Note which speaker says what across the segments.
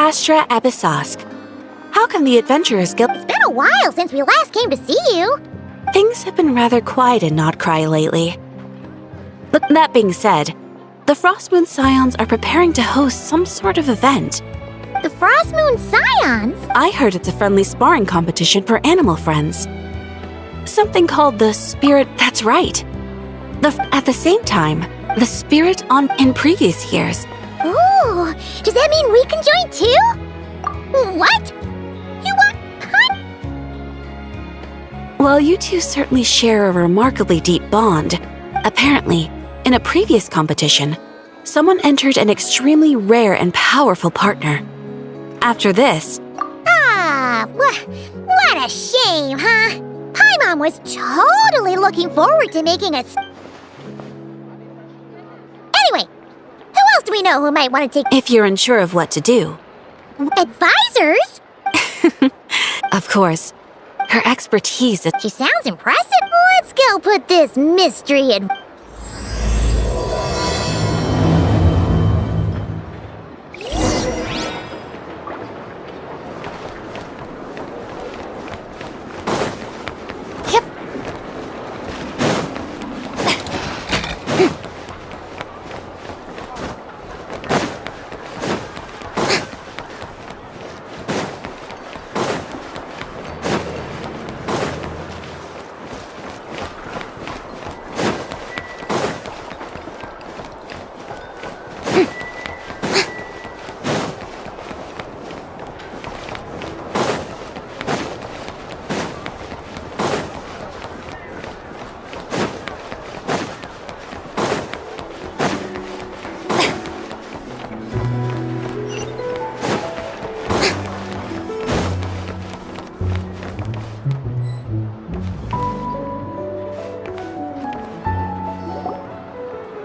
Speaker 1: Astra Abyssosque. How can the Adventurers Guild—
Speaker 2: It's been a while since we last came to see you.
Speaker 1: Things have been rather quiet in Notcry lately. But that being said, the Frostmoon Scions are preparing to host some sort of event.
Speaker 2: The Frostmoon Scions?
Speaker 1: I heard it's a friendly sparring competition for animal friends. Something called the Spirit— That's right. At the same time, the Spirit in previous years.
Speaker 2: Ooh, does that mean we can join too? What? You want— Huh?
Speaker 1: Well, you two certainly share a remarkably deep bond. Apparently, in a previous competition, someone entered an extremely rare and powerful partner. After this—
Speaker 2: what a shame, huh? Paimon was totally looking forward to making us— Anyway, who else do we know who might want to take—
Speaker 1: If you're unsure of what to do.
Speaker 2: Advisors?
Speaker 1: Of course. Her expertise is—
Speaker 2: She sounds impressive. Let's go put this mystery in—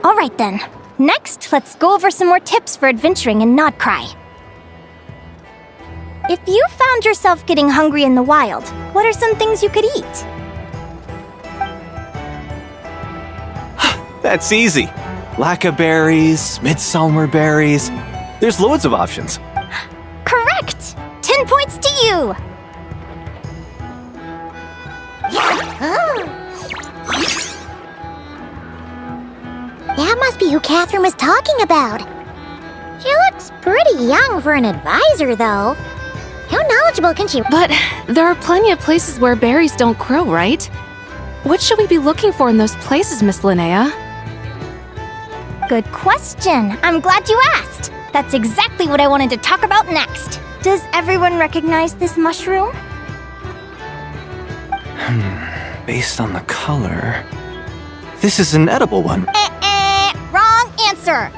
Speaker 3: Alright then. Next, let's go over some more tips for adventuring in Notcry. If you found yourself getting hungry in the wild, what are some things you could eat?
Speaker 4: That's easy. Lacca berries, midsummer berries. There's loads of options.
Speaker 3: Correct! 10 points to you!
Speaker 2: That must be who Catherine was talking about. She looks pretty young for an advisor, though. How knowledgeable can she—
Speaker 5: But there are plenty of places where berries don't grow, right? What should we be looking for in those places, Miss Linnea?
Speaker 3: Good question. I'm glad you asked. That's exactly what I wanted to talk about next. Does everyone recognize this mushroom?
Speaker 4: Based on the color... This is an edible one.
Speaker 3: Wrong answer.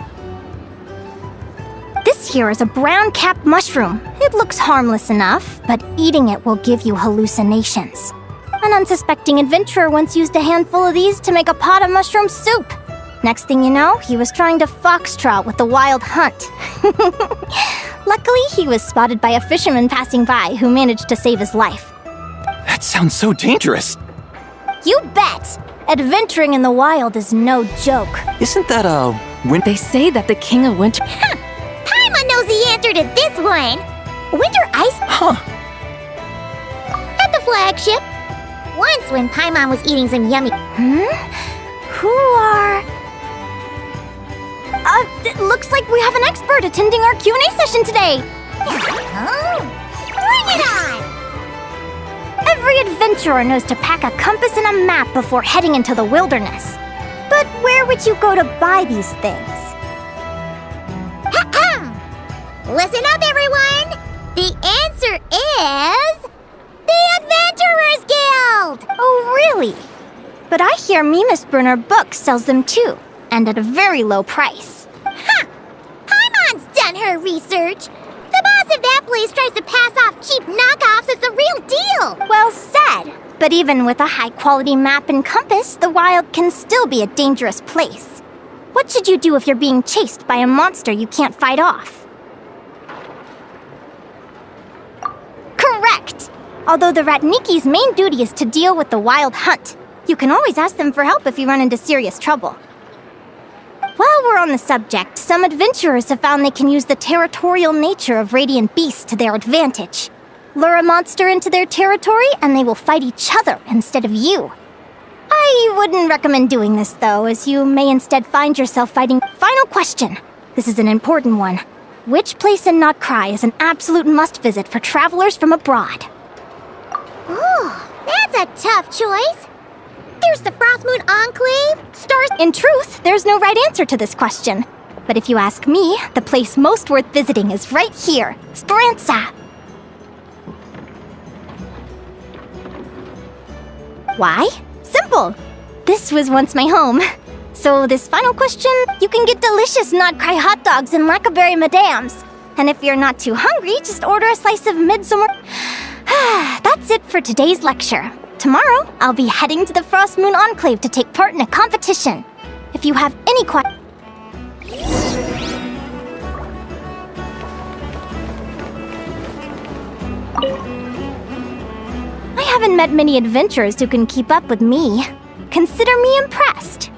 Speaker 3: This here is a brown-capped mushroom. It looks harmless enough, but eating it will give you hallucinations. An unsuspecting adventurer once used a handful of these to make a pot of mushroom soup. Next thing you know, he was trying to foxtrot with the wild hunt. Luckily, he was spotted by a fisherman passing by who managed to save his life.
Speaker 4: That sounds so dangerous.
Speaker 3: You bet! Adventuring in the wild is no joke.
Speaker 4: Isn't that
Speaker 5: They say that the King of Winter...
Speaker 2: Paimon knows the answer to this one! Winter ice—
Speaker 4: Huh.
Speaker 2: At the flagship. Once when Paimon was eating some yummy—
Speaker 3: Who are... it looks like we have an expert attending our Q&A session today.
Speaker 2: Oh, bring it on!
Speaker 3: Every adventurer knows to pack a compass and a map before heading into the wilderness. But where would you go to buy these things?
Speaker 2: Listen up, everyone! The answer is... the Adventurers Guild!
Speaker 3: Oh, really? But I hear Mimisbrunner Books sells them too, and at a very low price.
Speaker 2: on her research. The boss of that place tries to pass off cheap knockoffs as the real deal.
Speaker 3: Well said. But even with a high-quality map and compass, the wild can still be a dangerous place. What should you do if you're being chased by a monster you can't fight off? Correct! Although the Ratniki's main duty is to deal with the wild hunt, you can always ask them for help if you run into serious trouble. While we're on the subject, some adventurers have found they can use the territorial nature of radiant beasts to their advantage. Lure a monster into their territory, and they will fight each other instead of you. I wouldn't recommend doing this, though, as you may instead find yourself fighting. Final question. This is an important one. Which place in Notcry is an absolute must-visit for travelers from abroad?
Speaker 2: Ooh, that's a tough choice. There's the Frostmoon Enclave, Stars.
Speaker 3: In truth, there's no right answer to this question. But if you ask me, the place most worth visiting is right here, Speranza. Why? Simple. This was once my home. So this final question, you can get delicious Notcry hot dogs and Lackaberry Madams. And if you're not too hungry, just order a slice of midsummer. That's it for today's lecture. Tomorrow, I'll be heading to the Frostmoon Enclave to take part in a competition. If you have any questions... I haven't met many adventurers who can keep up with me. Consider me impressed.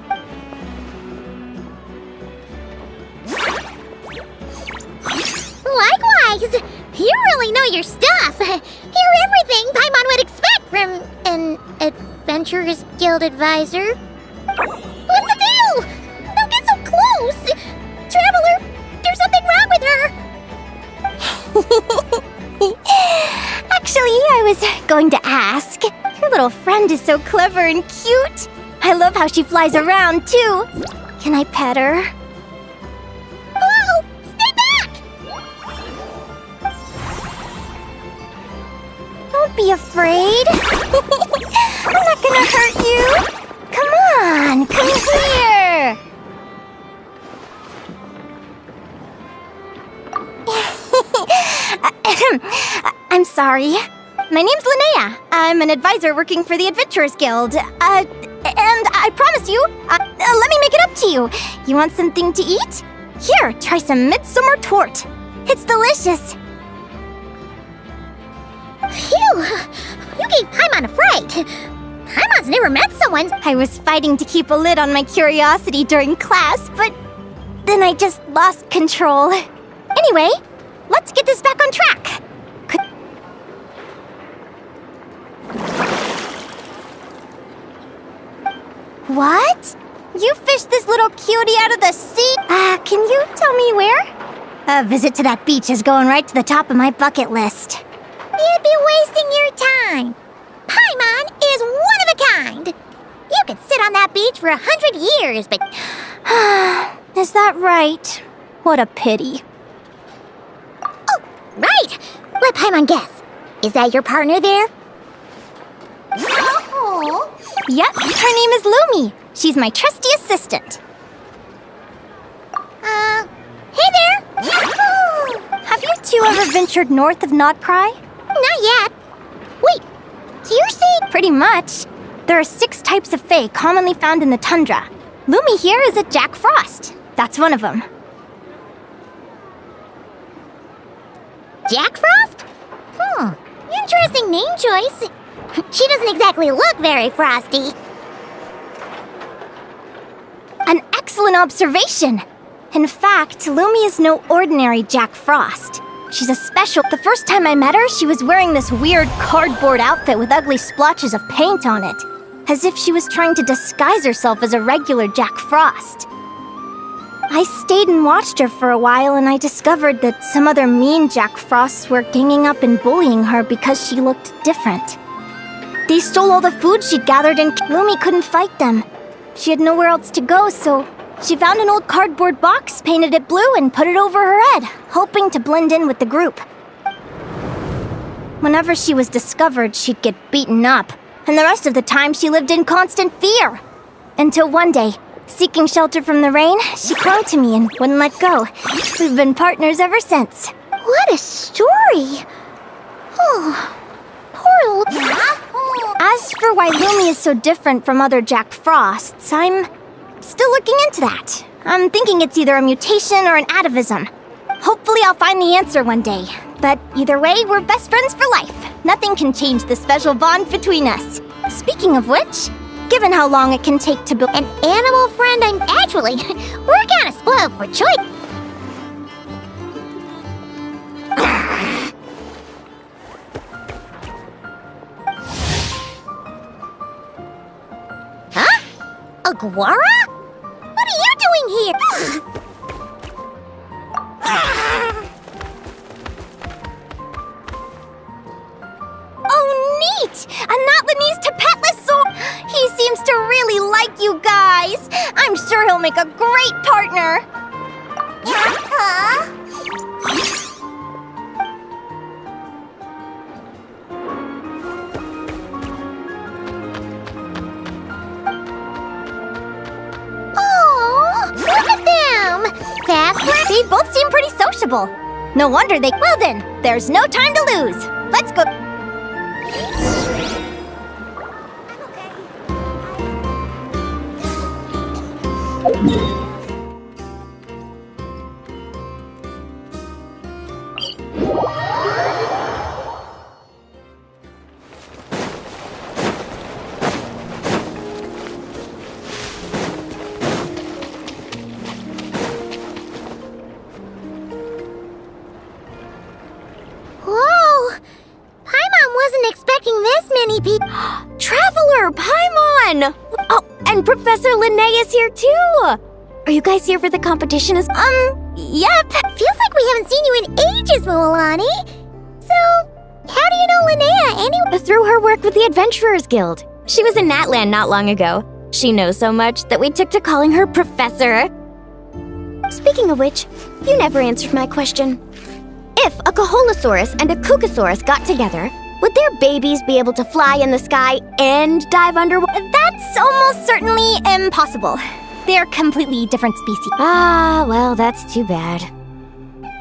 Speaker 2: Likewise! You really know your stuff. You're everything Paimon would expect from an Adventurers Guild advisor. What's the deal? Don't get so close! Traveler, there's something wrong with her!
Speaker 3: Actually, I was going to ask. Your little friend is so clever and cute. I love how she flies around, too. Can I pet her?
Speaker 2: Hello! Stay back!
Speaker 3: Don't be afraid. I'm not gonna hurt you. Come on, come here. I'm sorry. My name's Linnea. I'm an advisor working for the Adventurers Guild. And I promise you, let me make it up to you. You want something to eat? Here, try some midsummer twort. It's delicious.
Speaker 2: Phew! You gave Paimon a fright. Paimon's never met someone.
Speaker 3: I was fighting to keep a lid on my curiosity during class, but then I just lost control. Anyway, let's get this back on track. What? You fished this little cutie out of the sea? Can you tell me where? A visit to that beach is going right to the top of my bucket list.
Speaker 2: You'd be wasting your time. Paimon is one of a kind. You could sit on that beach for 100 years, but...
Speaker 3: Is that right? What a pity.
Speaker 2: Oh, right! Let Paimon guess. Is that your partner there? Oh.
Speaker 3: Yep, her name is Lumi. She's my trusty assistant.
Speaker 2: Hey there! Yahoo!
Speaker 3: Have you two ever ventured north of Notcry?
Speaker 2: Not yet. Wait, so you're saying...
Speaker 3: Pretty much. There are 6 types of fae commonly found in the tundra. Lumi here is a Jack Frost. That's one of them.
Speaker 2: Jack Frost? Interesting name choice. She doesn't exactly look very frosty.
Speaker 3: An excellent observation. In fact, Lumi is no ordinary Jack Frost. She's a special... The first time I met her, she was wearing this weird cardboard outfit with ugly splotches of paint on it, as if she was trying to disguise herself as a regular Jack Frost. I stayed and watched her for a while, and I discovered that some other mean Jack Frosts were ganging up and bullying her because she looked different. They stole all the food she'd gathered, and Lumi couldn't fight them. She had nowhere else to go, so she found an old cardboard box, painted it blue, and put it over her head, hoping to blend in with the group. Whenever she was discovered, she'd get beaten up, and the rest of the time she lived in constant fear. Until one day, Seeking shelter from the rain, she clung to me and wouldn't let go. We've been partners ever since.
Speaker 2: What a story! Oh, poor
Speaker 3: As for why Lumi is so different from other Jack Frosts, I'm still looking into that. I'm thinking it's either a mutation or an atavism. Hopefully I'll find the answer one day. But either way, we're best friends for life. Nothing can change the special bond between us. Speaking of which, given how long it can take to build
Speaker 2: an animal friend, I'm actually, we're kinda spoiled for choice. Huh? Aguara? What are you doing here?
Speaker 3: Oh, neat! A Notlanese Tapetlosaur! He seems to really like you guys. I'm sure he'll make a great partner.
Speaker 2: Oh, look at them! Fast breath.
Speaker 3: They both seem pretty sociable. No wonder they... Well then, there's no time to lose. Let's go.
Speaker 2: Whoa! Paimon wasn't expecting this many people.
Speaker 6: Traveler, Paimon! Oh, and Professor Linnea is here too! Are you guys here for the competition as-
Speaker 3: Yep.
Speaker 2: Feels like we haven't seen you in ages, Moalani. So, how do you know Linnea anyway?
Speaker 6: Through her work with the Adventurers Guild. She was in Natland not long ago. She knows so much that we took to calling her Professor. Speaking of which, you never answered my question. If a Caholosaurus and a Kookasaurus got together, would their babies be able to fly in the sky and dive underwater?
Speaker 3: That's almost certainly impossible. They're completely different species.
Speaker 6: Ah, well, that's too bad.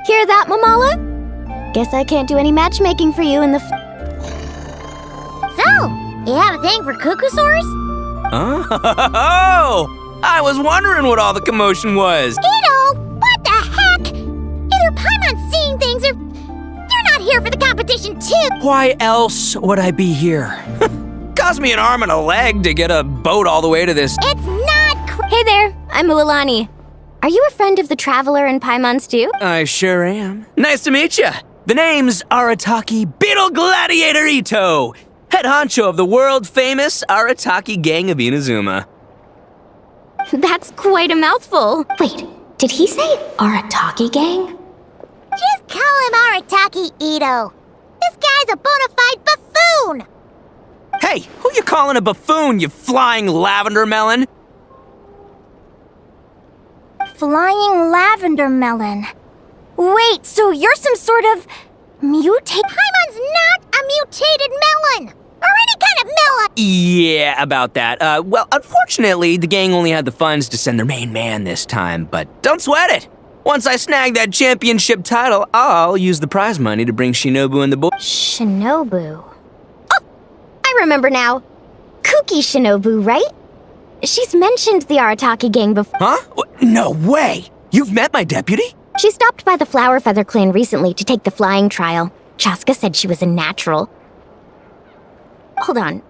Speaker 6: Hear that, Mamala? Guess I can't do any matchmaking for you in the
Speaker 2: So, you have a thing for Kookasaurs?
Speaker 7: Oh! I was wondering what all the commotion was.
Speaker 2: Ito, what the heck? Either Paimon's seeing things or you're not here for the competition too.
Speaker 7: Why else would I be here? Cost me an arm and a leg to get a boat all the way to this.
Speaker 2: It's not
Speaker 6: Hey there, I'm Ualani. Are you a friend of the Traveler and Paimon's too?
Speaker 7: I sure am. Nice to meet you. The name's Arataki Beetle Gladiator Ito, head honcho of the world-famous Arataki Gang of Inazuma.
Speaker 6: That's quite a mouthful. Wait, did he say Arataki Gang?
Speaker 2: Just call him Arataki Ito. This guy's a bona fide buffoon.
Speaker 7: Hey, who you calling a buffoon, you flying lavender melon?
Speaker 3: Flying lavender melon. Wait, so you're some sort of mutate?
Speaker 2: Paimon's not a mutated melon. Or any kind of melon.
Speaker 7: Yeah, about that. Well, unfortunately, the gang only had the funds to send their main man this time, but don't sweat it. Once I snag that championship title, I'll use the prize money to bring Shinobu and the boys.
Speaker 6: Shinobu. Oh, I remember now. Kuki Shinobu, right? She's mentioned the Arataki Gang before.
Speaker 7: Huh? No way! You've met my deputy?
Speaker 6: She stopped by the Flower Feather clan recently to take the flying trial. Chaska said she was a natural. Hold on.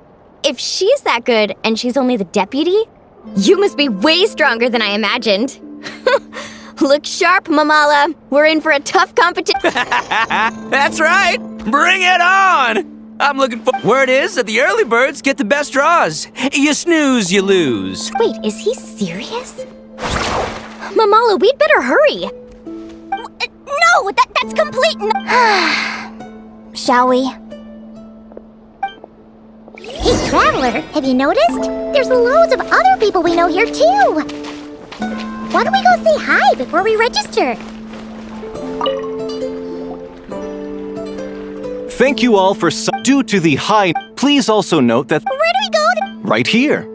Speaker 6: If she's that good and she's only the deputy, you must be way stronger than I imagined. Look sharp, Mamala. We're in for a tough competition.
Speaker 7: That's right! Bring it on! I'm looking for. Word is that the early birds get the best draws. You snooze, you lose.
Speaker 6: Wait, is he serious? Mamala, we'd better hurry.
Speaker 3: No, that's complete. Shall we?
Speaker 2: Hey, Traveler, have you noticed? There's loads of other people we know here too. Why don't we go say hi before we register?
Speaker 4: Thank you all for due to the high. Please also note that
Speaker 2: Where do we go?
Speaker 4: right here.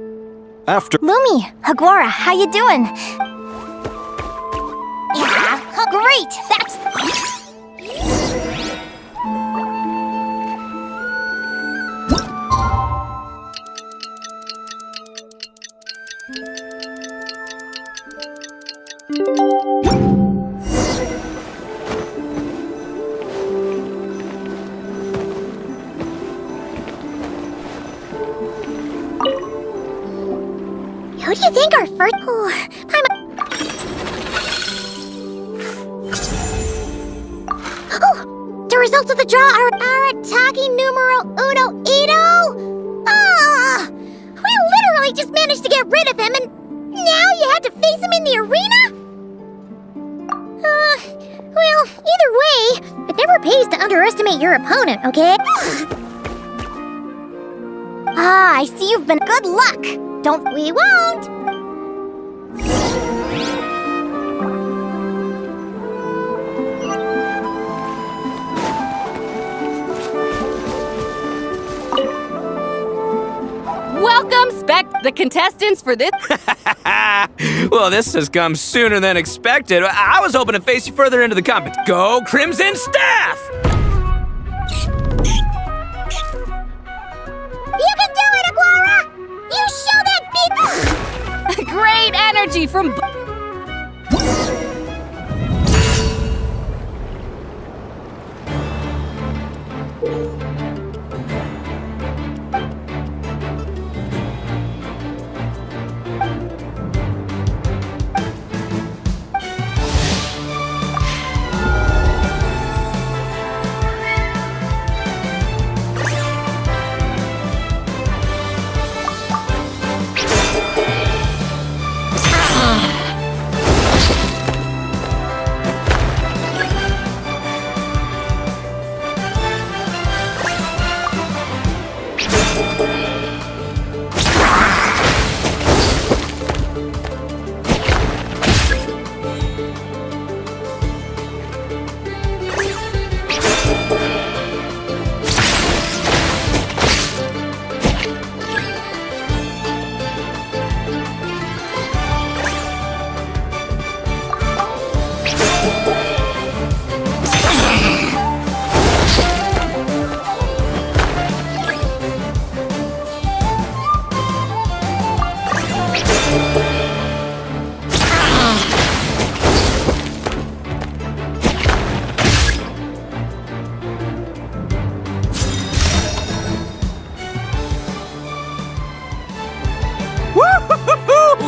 Speaker 4: After.
Speaker 3: Lumi, Agora, how you doing? Yeah, oh, great! That's...
Speaker 2: Who do you think our first... Oh, the results of the draw are Arataki numero uno Ito? Ah, we literally just managed to get rid of him, and now you had to face him in the arena? Well, either way, it never pays to underestimate your opponent, okay?
Speaker 3: Ah, I see you've been... Good luck! Don't...
Speaker 2: We won't!
Speaker 5: Welcome, the contestants for this.
Speaker 7: Well, this has come sooner than expected. I was hoping to face you further into the competition. Go Crimson Staff!
Speaker 2: You can do it, Aguara! You show that big...
Speaker 5: Great energy from...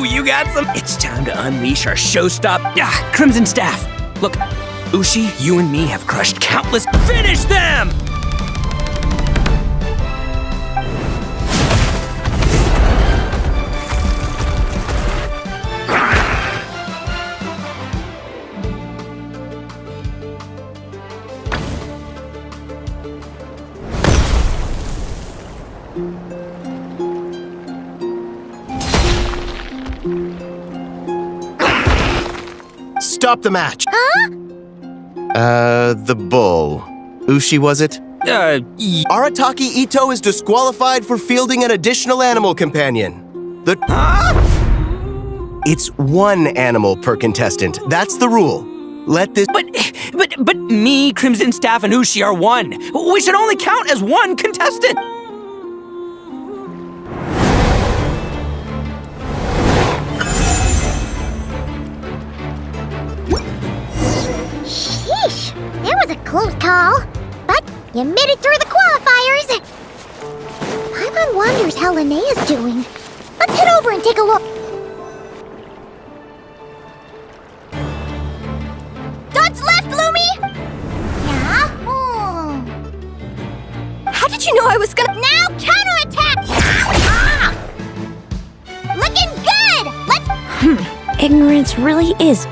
Speaker 7: You got some? It's time to unleash our showstop. Crimson Staff. Look, Ushi, you and me have crushed countless. Finish them!
Speaker 8: Stop the match.
Speaker 2: Huh?
Speaker 8: The bull. Ushi, was it? Arataki Ito is disqualified for fielding an additional animal companion. It's one animal per contestant. That's the rule. Let this...
Speaker 7: But me, Crimson Staff, and Ushi are one. We should only count as one contestant.
Speaker 2: Sheesh, that was a close call. But you made it through the qualifiers. Paimon wonders how Linnea's doing. Let's head over and take a look. Dodge left, Lumi! Yeah?
Speaker 3: How did you know I was gonna...
Speaker 2: Now counterattack! Ah! Looking good! Let's...
Speaker 1: Ignorance really is.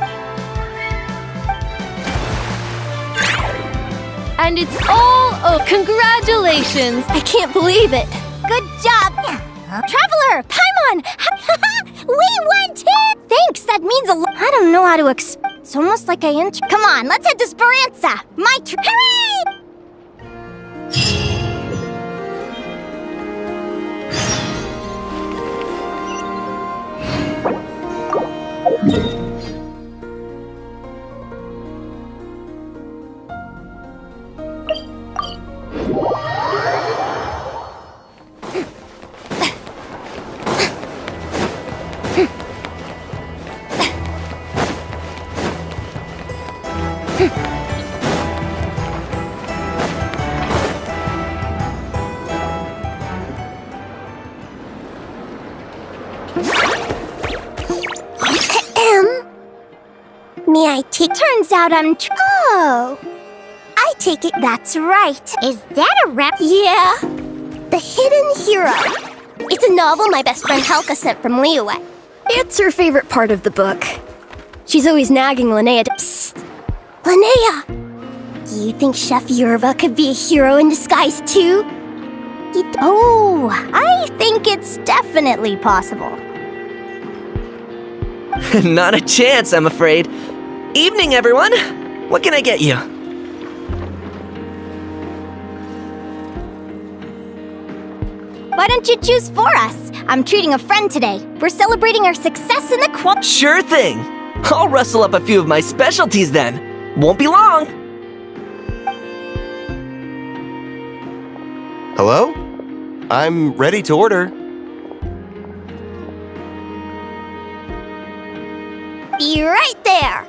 Speaker 5: And it's all... Oh, congratulations!
Speaker 3: I can't believe it. Good job. Traveler, Paimon!
Speaker 2: We won too!
Speaker 3: Thanks, that means a lot. I don't know how to It's almost like I Come on, let's head to Speranza. My turn.
Speaker 2: Hooray!
Speaker 3: May I take? Turns out I'm. Oh, I take it that's right.
Speaker 2: Is that a rep?
Speaker 3: Yeah, The Hidden Hero. It's a novel my best friend Helka sent from Liyue. It's her favorite part of the book. She's always nagging Linnea to. Psst, Linnea, do you think Chef Yerva could be a hero in disguise too? Oh, I think it's definitely possible.
Speaker 9: Not a chance, I'm afraid. Evening, everyone. What can I get you?
Speaker 3: Why don't you choose for us? I'm treating a friend today. We're celebrating our success in the
Speaker 9: Sure thing. I'll rustle up a few of my specialties then. Won't be long.
Speaker 8: Hello? I'm ready to order.
Speaker 3: Be right there.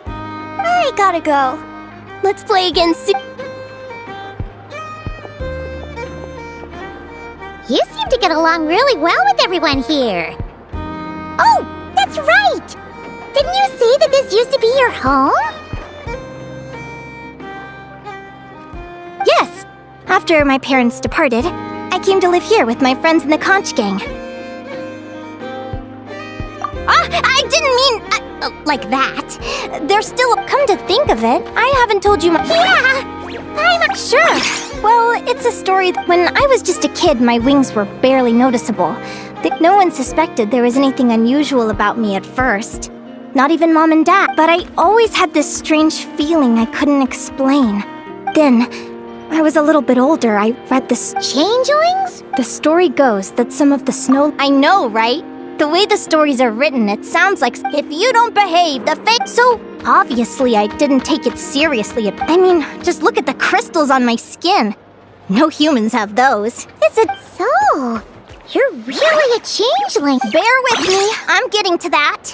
Speaker 3: I gotta go. Let's play again soon.
Speaker 2: You seem to get along really well with everyone here. Oh, that's right! Didn't you say that this used to be your home?
Speaker 3: Yes. After my parents departed, I came to live here with my friends in the conch gang. I didn't mean like that. There's still come to think of it, I haven't told you my—
Speaker 2: Yeah, I'm not
Speaker 3: Sure. Well, it's a story that when I was just a kid, my wings were barely noticeable. That no one suspected there was anything unusual about me at first. Not even Mom and Dad. But I always had this strange feeling I couldn't explain. Then, I was a little bit older, I read this—
Speaker 2: Changelings?
Speaker 3: The story goes that some of the snow— I know, right? The way the stories are written, it sounds like if you don't behave, the fate— So, obviously I didn't take it seriously. I mean, just look at the crystals on my skin. No humans have those. Is it—
Speaker 2: So, you're really a changeling.
Speaker 3: Bear with me, I'm getting to that.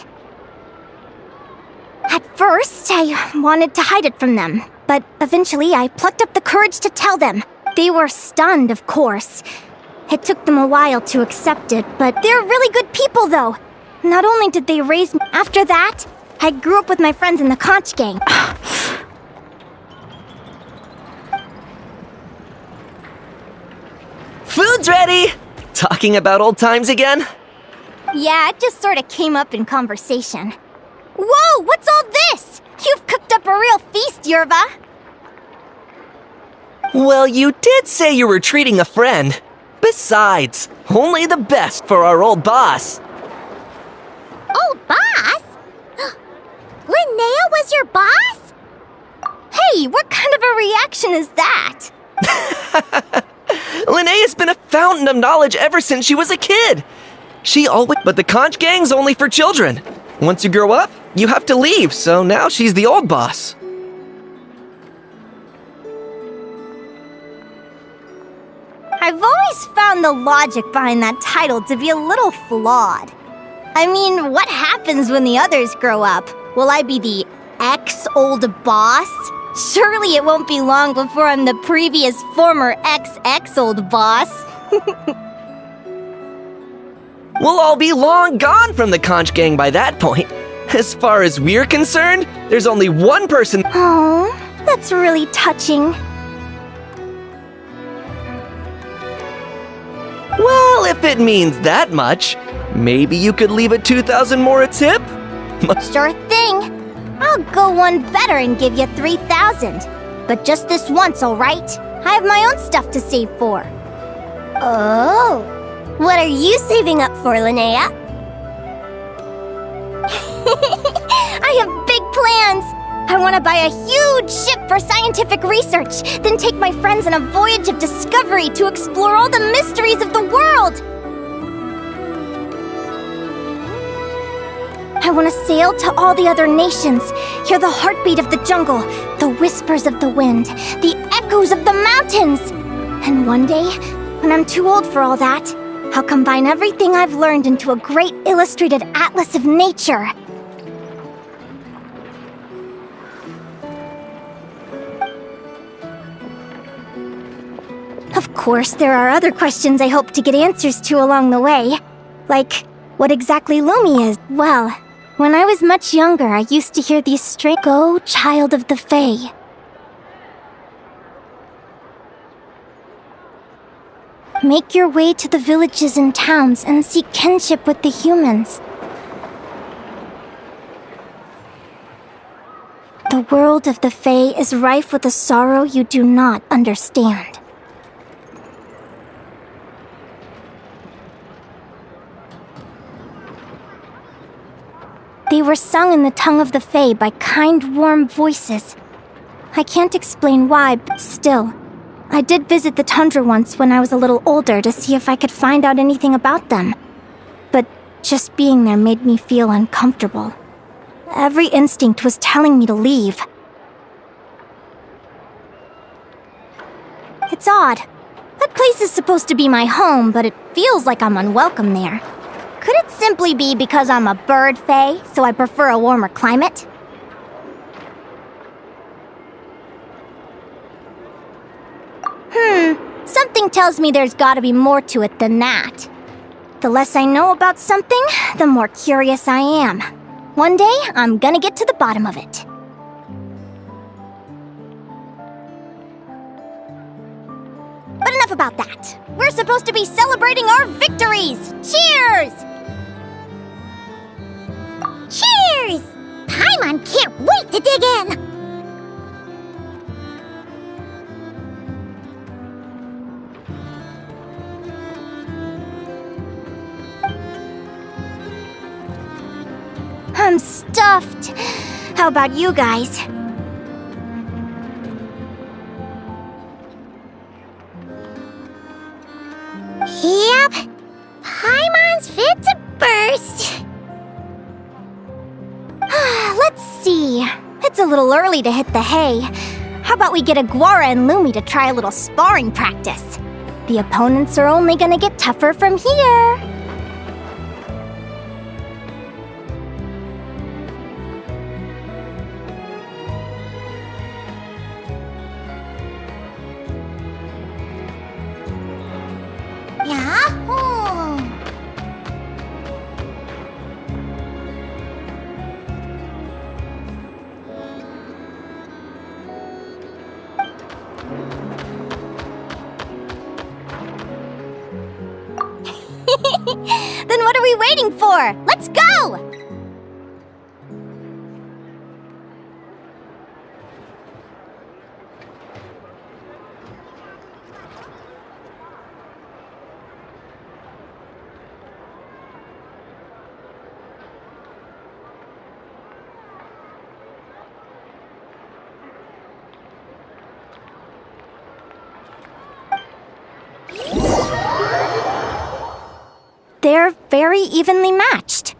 Speaker 3: At first, I wanted to hide it from them, but eventually I plucked up the courage to tell them. They were stunned, of course. It took them a while to accept it, but they're really good people, though. Not only did they raise me, after that, I grew up with my friends in the conch gang.
Speaker 9: Food's ready! Talking about old times again?
Speaker 3: Yeah, it just sort of came up in conversation. Whoa, what's all this? You've cooked up a real feast, Yerva.
Speaker 9: Well, you did say you were treating a friend. Besides, only the best for our old boss.
Speaker 2: Old boss? Linnea was your boss?
Speaker 3: Hey, what kind of a reaction is that?
Speaker 9: Linnea's been a fountain of knowledge ever since she was a kid. She always— But the conch gang's only for children. Once you grow up, you have to leave, so now she's the old boss.
Speaker 3: I've always found the logic behind that title to be a little flawed. I mean, what happens when the others grow up? Will I be the ex-old boss? Surely it won't be long before I'm the previous former ex-old boss.
Speaker 9: We'll all be long gone from the conch gang by that point. As far as we're concerned, there's only one person—
Speaker 3: Oh, that's really touching.
Speaker 9: Well, if it means that much, maybe you could leave a 2,000 more a tip?
Speaker 3: Sure thing. I'll go one better and give you 3,000. But just this once, all right? I have my own stuff to save for. Oh, what are you saving up for, Linnea? I have big plans. I want to buy a huge ship for scientific research, then take my friends on a voyage of discovery to explore all the mysteries of the world. I want to sail to all the other nations, hear the heartbeat of the jungle, the whispers of the wind, the echoes of the mountains. And one day, when I'm too old for all that, I'll combine everything I've learned into a great illustrated atlas of nature. Of course, there are other questions I hope to get answers to along the way. Like, What exactly Lumi is? Well, when I was much younger, I used to hear these straight "Go, child of the Fae." Make your way to the villages and towns and seek kinship with the humans. The world of the Fae is rife with a sorrow you do not understand. They were sung in the tongue of the Fae by kind, warm voices. I can't explain why, but still, I did visit the tundra once when I was a little older to see if I could find out anything about them. But just being there made me feel uncomfortable. Every instinct was telling me to leave. It's odd. That place is supposed to be my home, but it feels like I'm unwelcome there. Could it simply be because I'm a bird fae, so I prefer a warmer climate? Something tells me there's gotta be more to it than that. The less I know about something, the more curious I am. One day, I'm gonna get to the bottom of it. But enough about that. We're supposed to be celebrating our victories! Cheers!
Speaker 2: Cheers! Paimon can't wait to dig in!
Speaker 3: I'm stuffed. How about you guys?
Speaker 2: Yep. Paimon's fit to burst.
Speaker 3: Let's see. It's a little early to hit the hay. How about we get Aguara and Lumi to try a little sparring practice? The opponents are only gonna get tougher from here.
Speaker 2: Yahoo!
Speaker 3: Then what are we waiting for? Let's go! They're very evenly matched.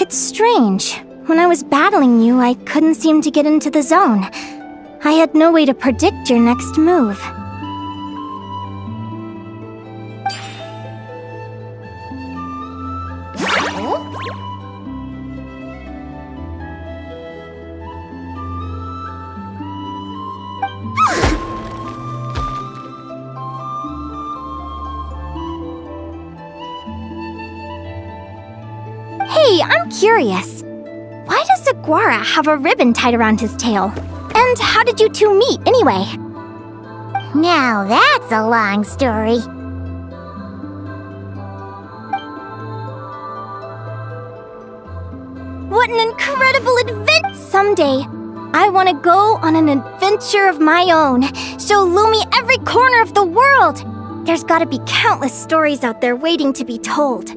Speaker 3: It's strange. When I was battling you, I couldn't seem to get into the zone. I had no way to predict your next move. Hey, I'm curious. Why does Aguara have a ribbon tied around his tail? And how did you two meet, anyway?
Speaker 2: Now that's a long story.
Speaker 3: What an incredible adventure! Someday, I want to go on an adventure of my own. Show Lumi every corner of the world. There's got to be countless stories out there waiting to be told.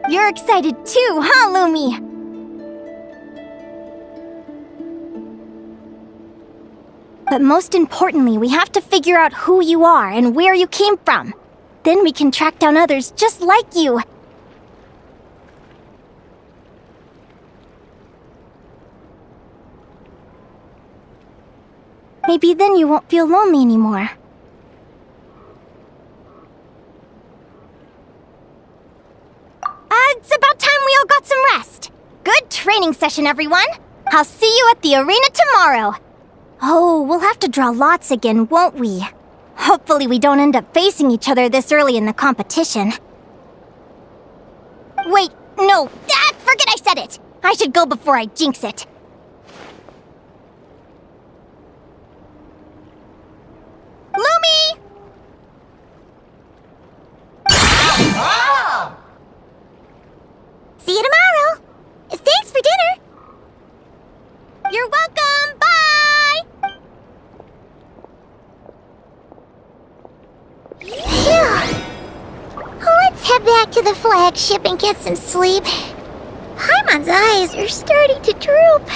Speaker 3: You're excited too, huh, Lumi? But most importantly, we have to figure out who you are and where you came from. Then we can track down others just like you. Maybe then you won't feel lonely anymore. It's about time we all got some rest. Good training session, everyone. I'll see you at the arena tomorrow. Oh, we'll have to draw lots again, won't we? Hopefully we don't end up facing each other this early in the competition. Wait, no. Forget I said it. I should go before I jinx it. Lumi!
Speaker 2: See you tomorrow. Thanks for dinner.
Speaker 3: You're welcome! Bye!
Speaker 2: Phew. Let's head back to the flagship and get some sleep. Paimon's eyes are starting to droop.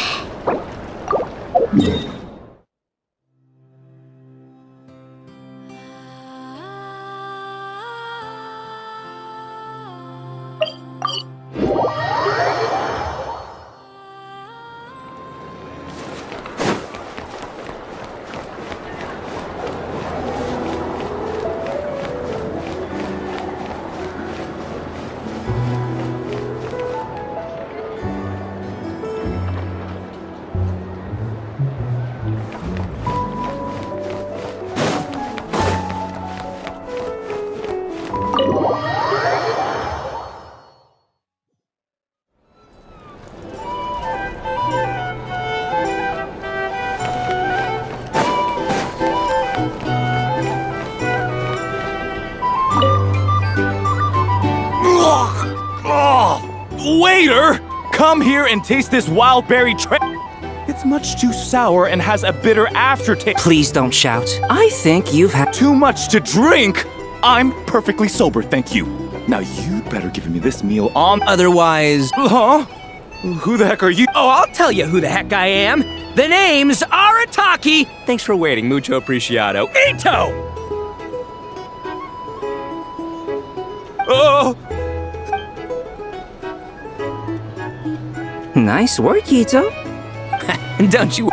Speaker 4: Waiter! Come here and taste this wild berry It's much too sour and has a bitter aftertaste.
Speaker 10: Please don't shout. I think you've had
Speaker 4: Too much to drink! I'm perfectly sober, thank you. Now you better give me this meal on...
Speaker 7: Otherwise...
Speaker 4: Huh? Who the heck are you?
Speaker 7: Oh, I'll tell you who the heck I am. The name's Arataki. Thanks for waiting, mucho apreciado. Ito!
Speaker 4: Oh!
Speaker 10: Nice work, Ito.
Speaker 7: Don't you...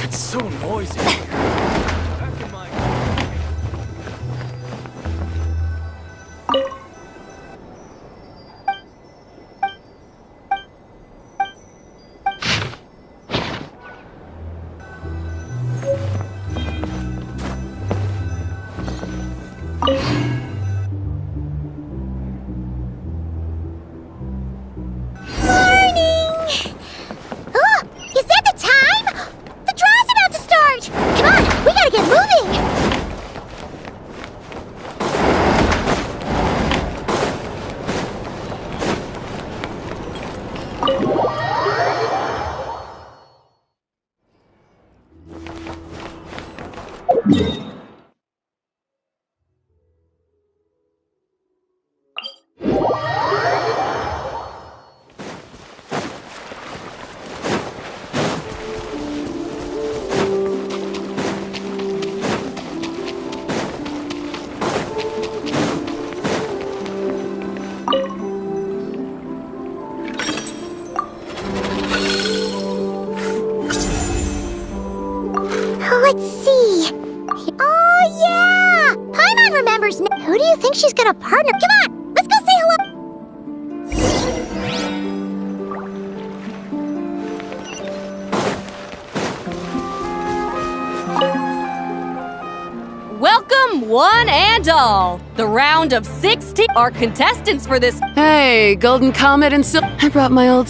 Speaker 4: It's so noisy.
Speaker 2: Let's see. Oh, yeah! Paimon remembers. Who do you think she's gonna partner? Come on, let's go say hello.
Speaker 11: Welcome, one and all. The round of 16 are contestants for this.
Speaker 5: Hey, Golden Comet and Sil. I brought my old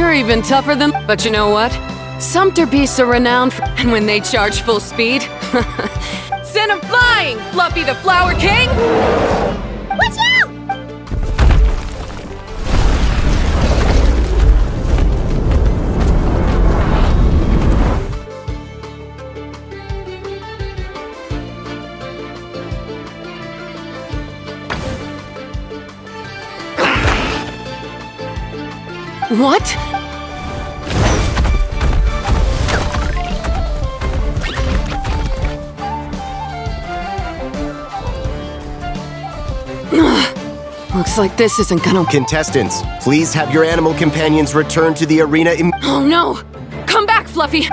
Speaker 11: You're even tougher than... But you know what? Sumter beasts are renowned for... And when they charge full speed... Send him flying, Fluffy the Flower King!
Speaker 2: Watch out!
Speaker 11: What? Looks like this isn't gonna...
Speaker 8: Contestants, please have your animal companions return to the arena
Speaker 11: Oh no! Come back, Fluffy!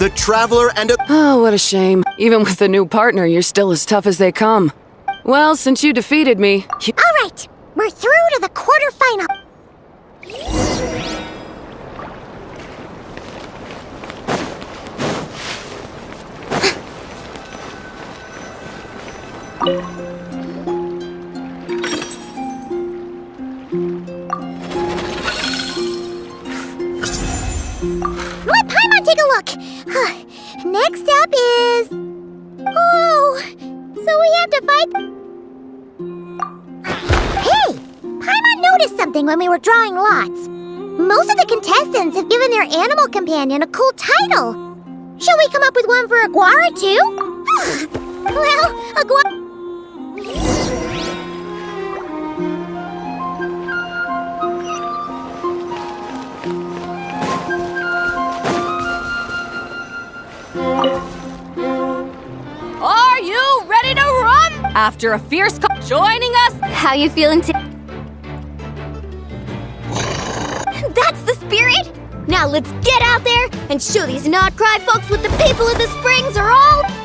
Speaker 8: The Traveler and a...
Speaker 11: Oh, what a shame. Even with the new partner, you're still as tough as they come. Well, since you defeated me...
Speaker 2: All right, we're through to the quarterfinal. Let Paimon take a look. Next up is... Oh, so we have to fight... Hey, Paimon noticed something when we were drawing lots. Most of the contestants have given their animal companion a cool title. Shall we come up with one for Aguara too? Well, Aguara...
Speaker 11: Are you ready to run? After a fierce joining us?
Speaker 6: How you feeling That's the spirit! Now let's get out there and show these not-cry folks what the people of the Springs are all...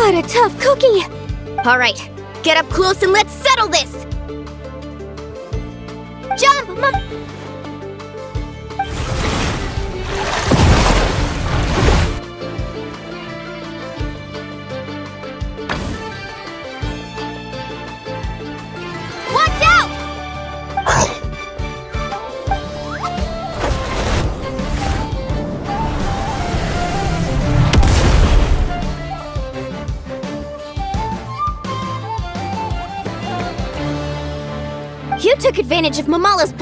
Speaker 6: What a tough cookie! Alright, get up close and let's settle this! Jump, Watch out! You took advantage of Mamala's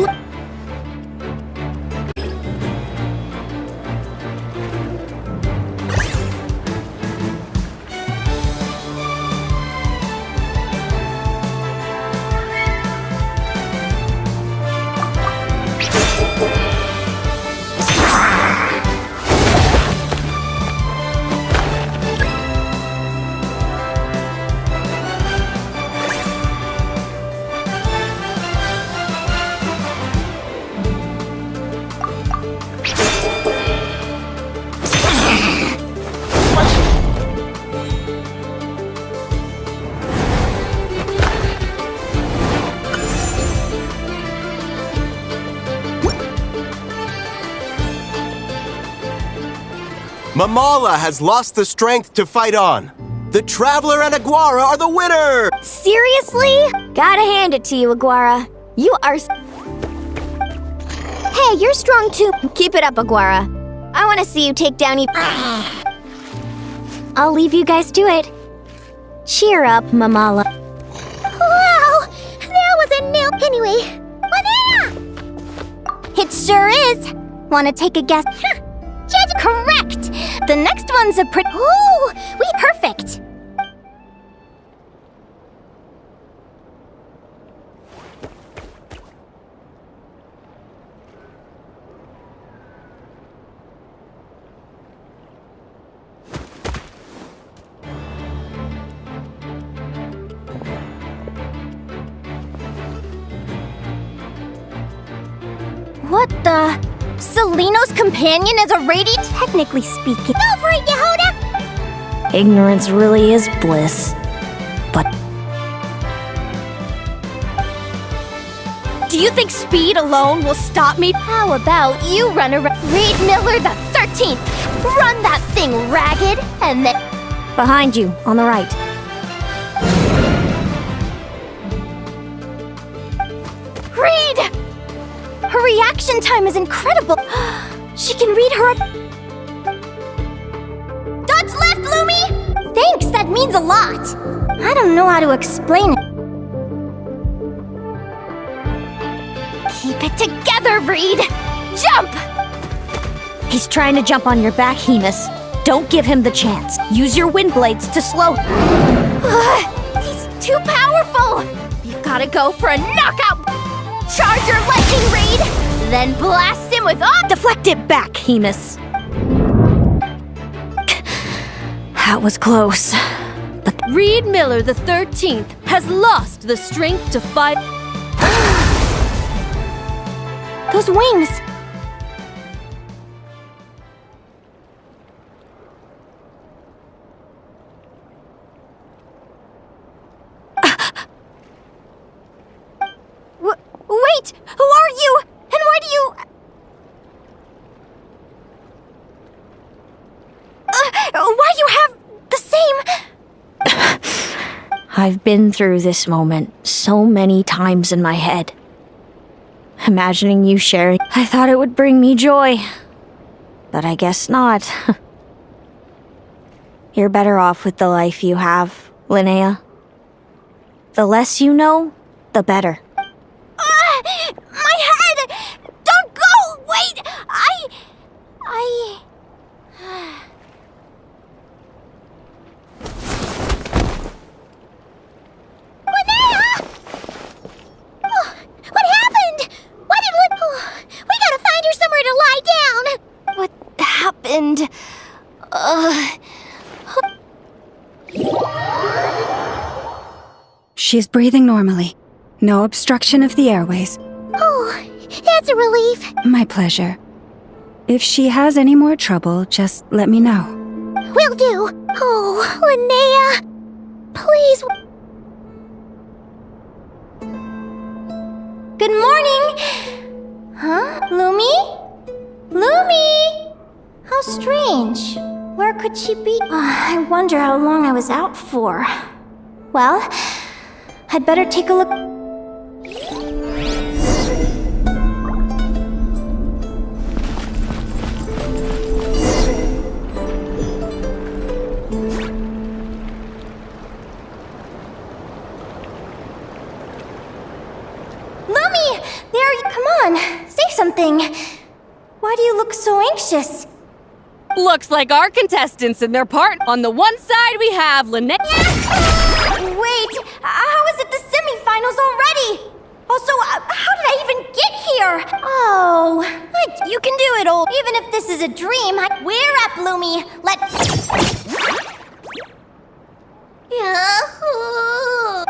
Speaker 8: Mamala has lost the strength to fight on. The Traveler and Aguara are the winner!
Speaker 6: Seriously? Gotta hand it to you, Aguara. You are... Hey, you're strong too. Keep it up, Aguara. I want to see you take down I'll leave you guys to it. Cheer up, Mamala.
Speaker 2: Wow! That was a nail. Anyway, Linnea!
Speaker 3: It sure is. Want to take a guess?
Speaker 2: Judge
Speaker 3: Correct! The next one's a pretty...
Speaker 2: Ooh,
Speaker 3: Perfect! What the? Celino's companion is a radiant, technically speaking.
Speaker 2: Go for it, Yehoda!
Speaker 6: Ignorance really is bliss. But...
Speaker 3: Do you think speed alone will stop me? How about you run around? Reed Miller the 13th! Run that thing ragged, and then...
Speaker 6: Behind you, on the right.
Speaker 3: Reed! Her reaction time is incredible. She can read her... Dodge left, Lumi! Thanks, that means a lot. I don't know how to explain it. Keep it together, Reed! Jump!
Speaker 6: He's trying to jump on your back, Hemus. Don't give him the chance. Use your wind blades to slow...
Speaker 3: He's too powerful! You've gotta go for a knockout! Charge your lightning, Reed! Then blast him with all...
Speaker 6: Deflect it back, Hemus. That was close. But
Speaker 11: Reed Miller the 13th has lost the strength to fight.
Speaker 3: Those wings! Wait! Who are you? And why do you... why do you have the same...
Speaker 6: I've been through this moment so many times in my head. Imagining you sharing, I thought it would bring me joy. But I guess not. You're better off with the life you have, Linnea. The less you know, the better.
Speaker 3: My head! Don't go! Wait!
Speaker 2: Linnea! Oh, what happened? Why did we gotta find her somewhere to lie down!
Speaker 3: What happened?
Speaker 1: She's breathing normally. No obstruction of the airways.
Speaker 2: Oh, that's a relief.
Speaker 1: My pleasure. If she has any more trouble, just let me know.
Speaker 2: Will do. Oh, Linnea. Please.
Speaker 3: Good morning! Huh? Lumi? Lumi! How strange. Where could she be? I wonder how long I was out for. Well, I'd better take a look. Lumi! There you... Come on, say something. Why do you look so anxious?
Speaker 11: Looks like our contestants and their part. On the one side we have Linnea.
Speaker 3: Wait, how is it the semifinals already? Also, how did I even get here? Oh, you can do it, old. Even if this is a dream, we're up, Lumi.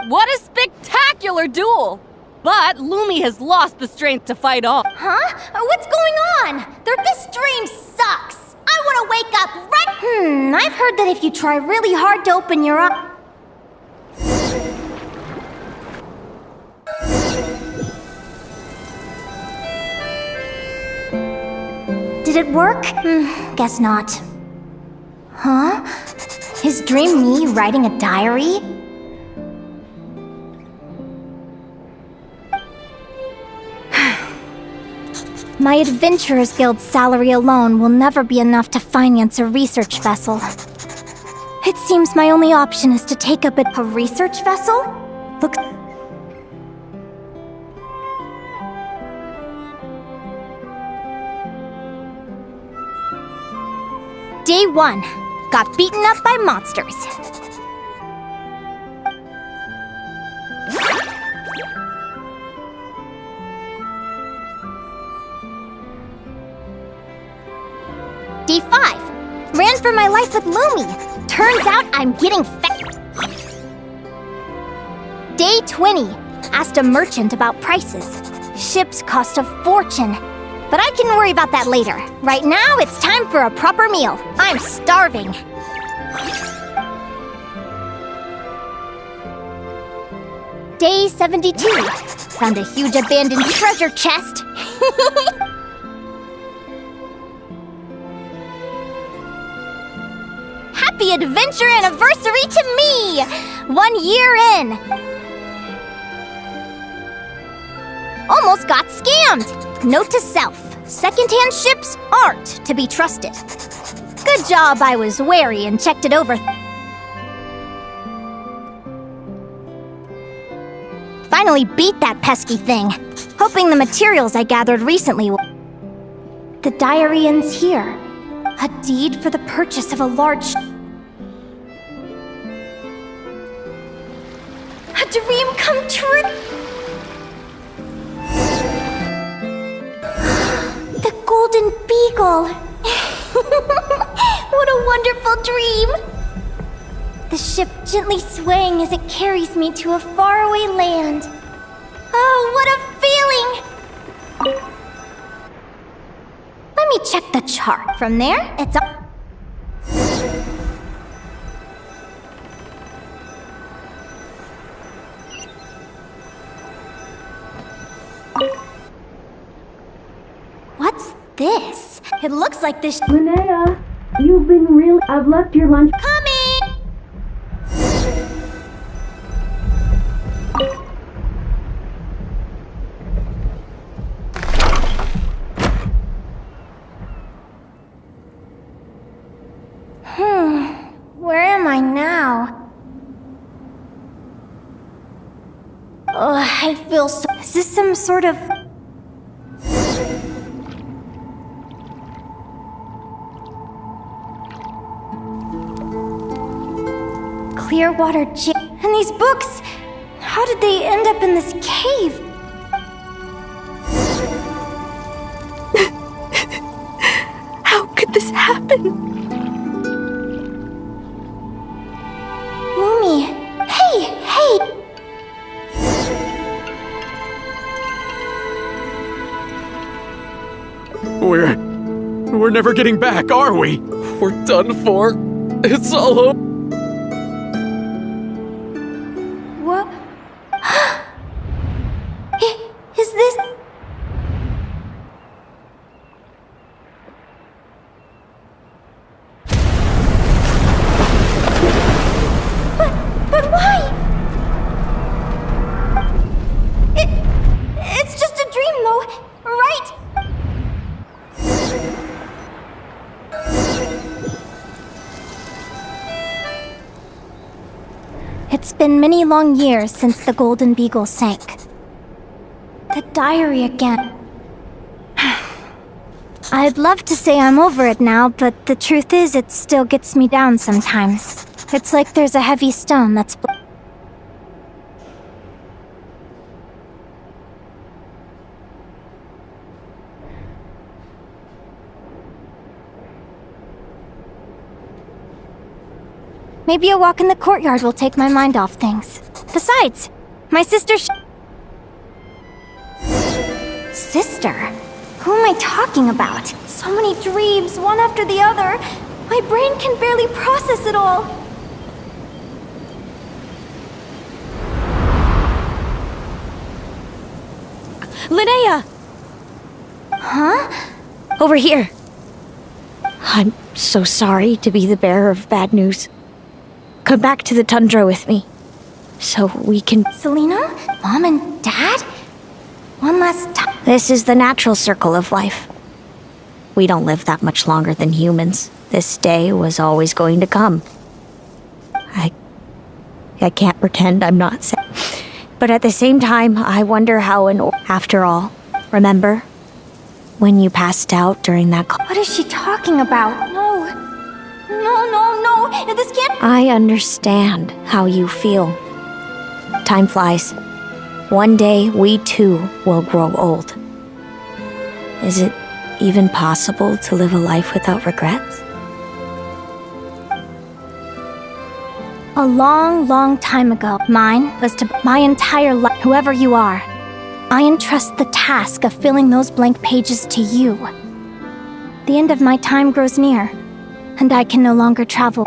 Speaker 11: What a spectacular duel! But Lumi has lost the strength to fight on.
Speaker 3: Huh? What's going on? This dream sucks. I want to wake up right... I've heard that if you try really hard to open your eyes... Did it work? Guess not. Huh? Is Dream me writing a diary? My Adventurers Guild salary alone will never be enough to finance a research vessel. It seems my only option is to take up a research vessel? Look. Day 1. Got beaten up by monsters. Day 5. Ran for my life with Lumi. Turns out I'm getting fat. Day 20. Asked a merchant about prices. Ships cost a fortune. But I can worry about that later. Right now, it's time for a proper meal. I'm starving. Day 72. Found a huge abandoned treasure chest. Happy adventure anniversary to me! 1 year in. Almost got scammed. Note to self. Secondhand ships aren't to be trusted. Good job I was wary and checked it over. Finally beat that pesky thing. Hoping the materials I gathered recently will... The diary ends here. A deed for the purchase of a large... A dream come true! The Golden Beagle! What a wonderful dream! The ship gently swaying as it carries me to a faraway land. Oh, what a feeling! Let me check the chart. From there, it's up. What's this? It looks like this.
Speaker 12: Linnea, you've been real. I've left your lunch.
Speaker 3: Coming! Where am I now? Oh, I feel so... Is this some sort of... Clearwater Gym. And these books! How did they end up in this cave?
Speaker 5: How could this happen?
Speaker 3: Lumi! Hey!
Speaker 4: We're never getting back, are we? We're done for. It's all over.
Speaker 3: What? Is this... But why? It's just a dream though, right? It's been many long years since the Golden Beagle sank. The diary again. I'd love to say I'm over it now, but the truth is it still gets me down sometimes. It's like there's a heavy stone that's... Maybe a walk in the courtyard will take my mind off things. Besides, my sister... Sister? Who am I talking about? So many dreams, one after the other. My brain can barely process it all.
Speaker 5: Linnea!
Speaker 3: Huh?
Speaker 5: Over here.
Speaker 6: so sorry to be the bearer of bad news. Come back to the tundra with me, so we can...
Speaker 3: Selena? Mom and Dad? One last time.
Speaker 6: This is the natural circle of life. We don't live that much longer than humans. This day was always going to come. I can't pretend I'm not sad. But at the same time, I wonder how after all, remember when you passed out during that call?
Speaker 3: What is she talking about? No. This can't...
Speaker 6: I understand how you feel. Time flies. One day, we too will grow old. Is it even possible to live a life without regrets?
Speaker 3: A long, long time ago, mine was to my entire life. Whoever you are, I entrust the task of filling those blank pages to you. The end of my time grows near, and I can no longer travel.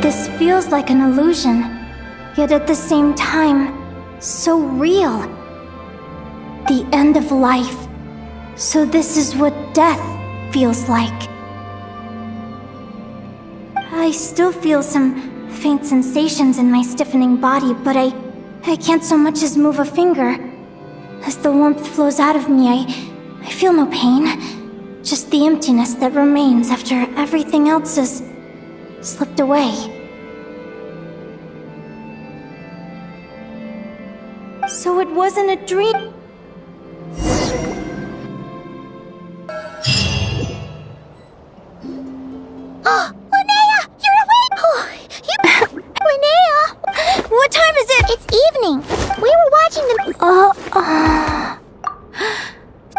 Speaker 3: This feels like an illusion, yet at the same time, so real. The end of life. So this is what death feels like. I still feel some faint sensations in my stiffening body, but I can't so much as move a finger. As the warmth flows out of me, I feel no pain. Just the emptiness that remains after everything else has slipped away. So it wasn't a dream.
Speaker 2: Oh, Linnea! You're awake! Linnea!
Speaker 3: What time is it?
Speaker 2: It's evening. We were watching the...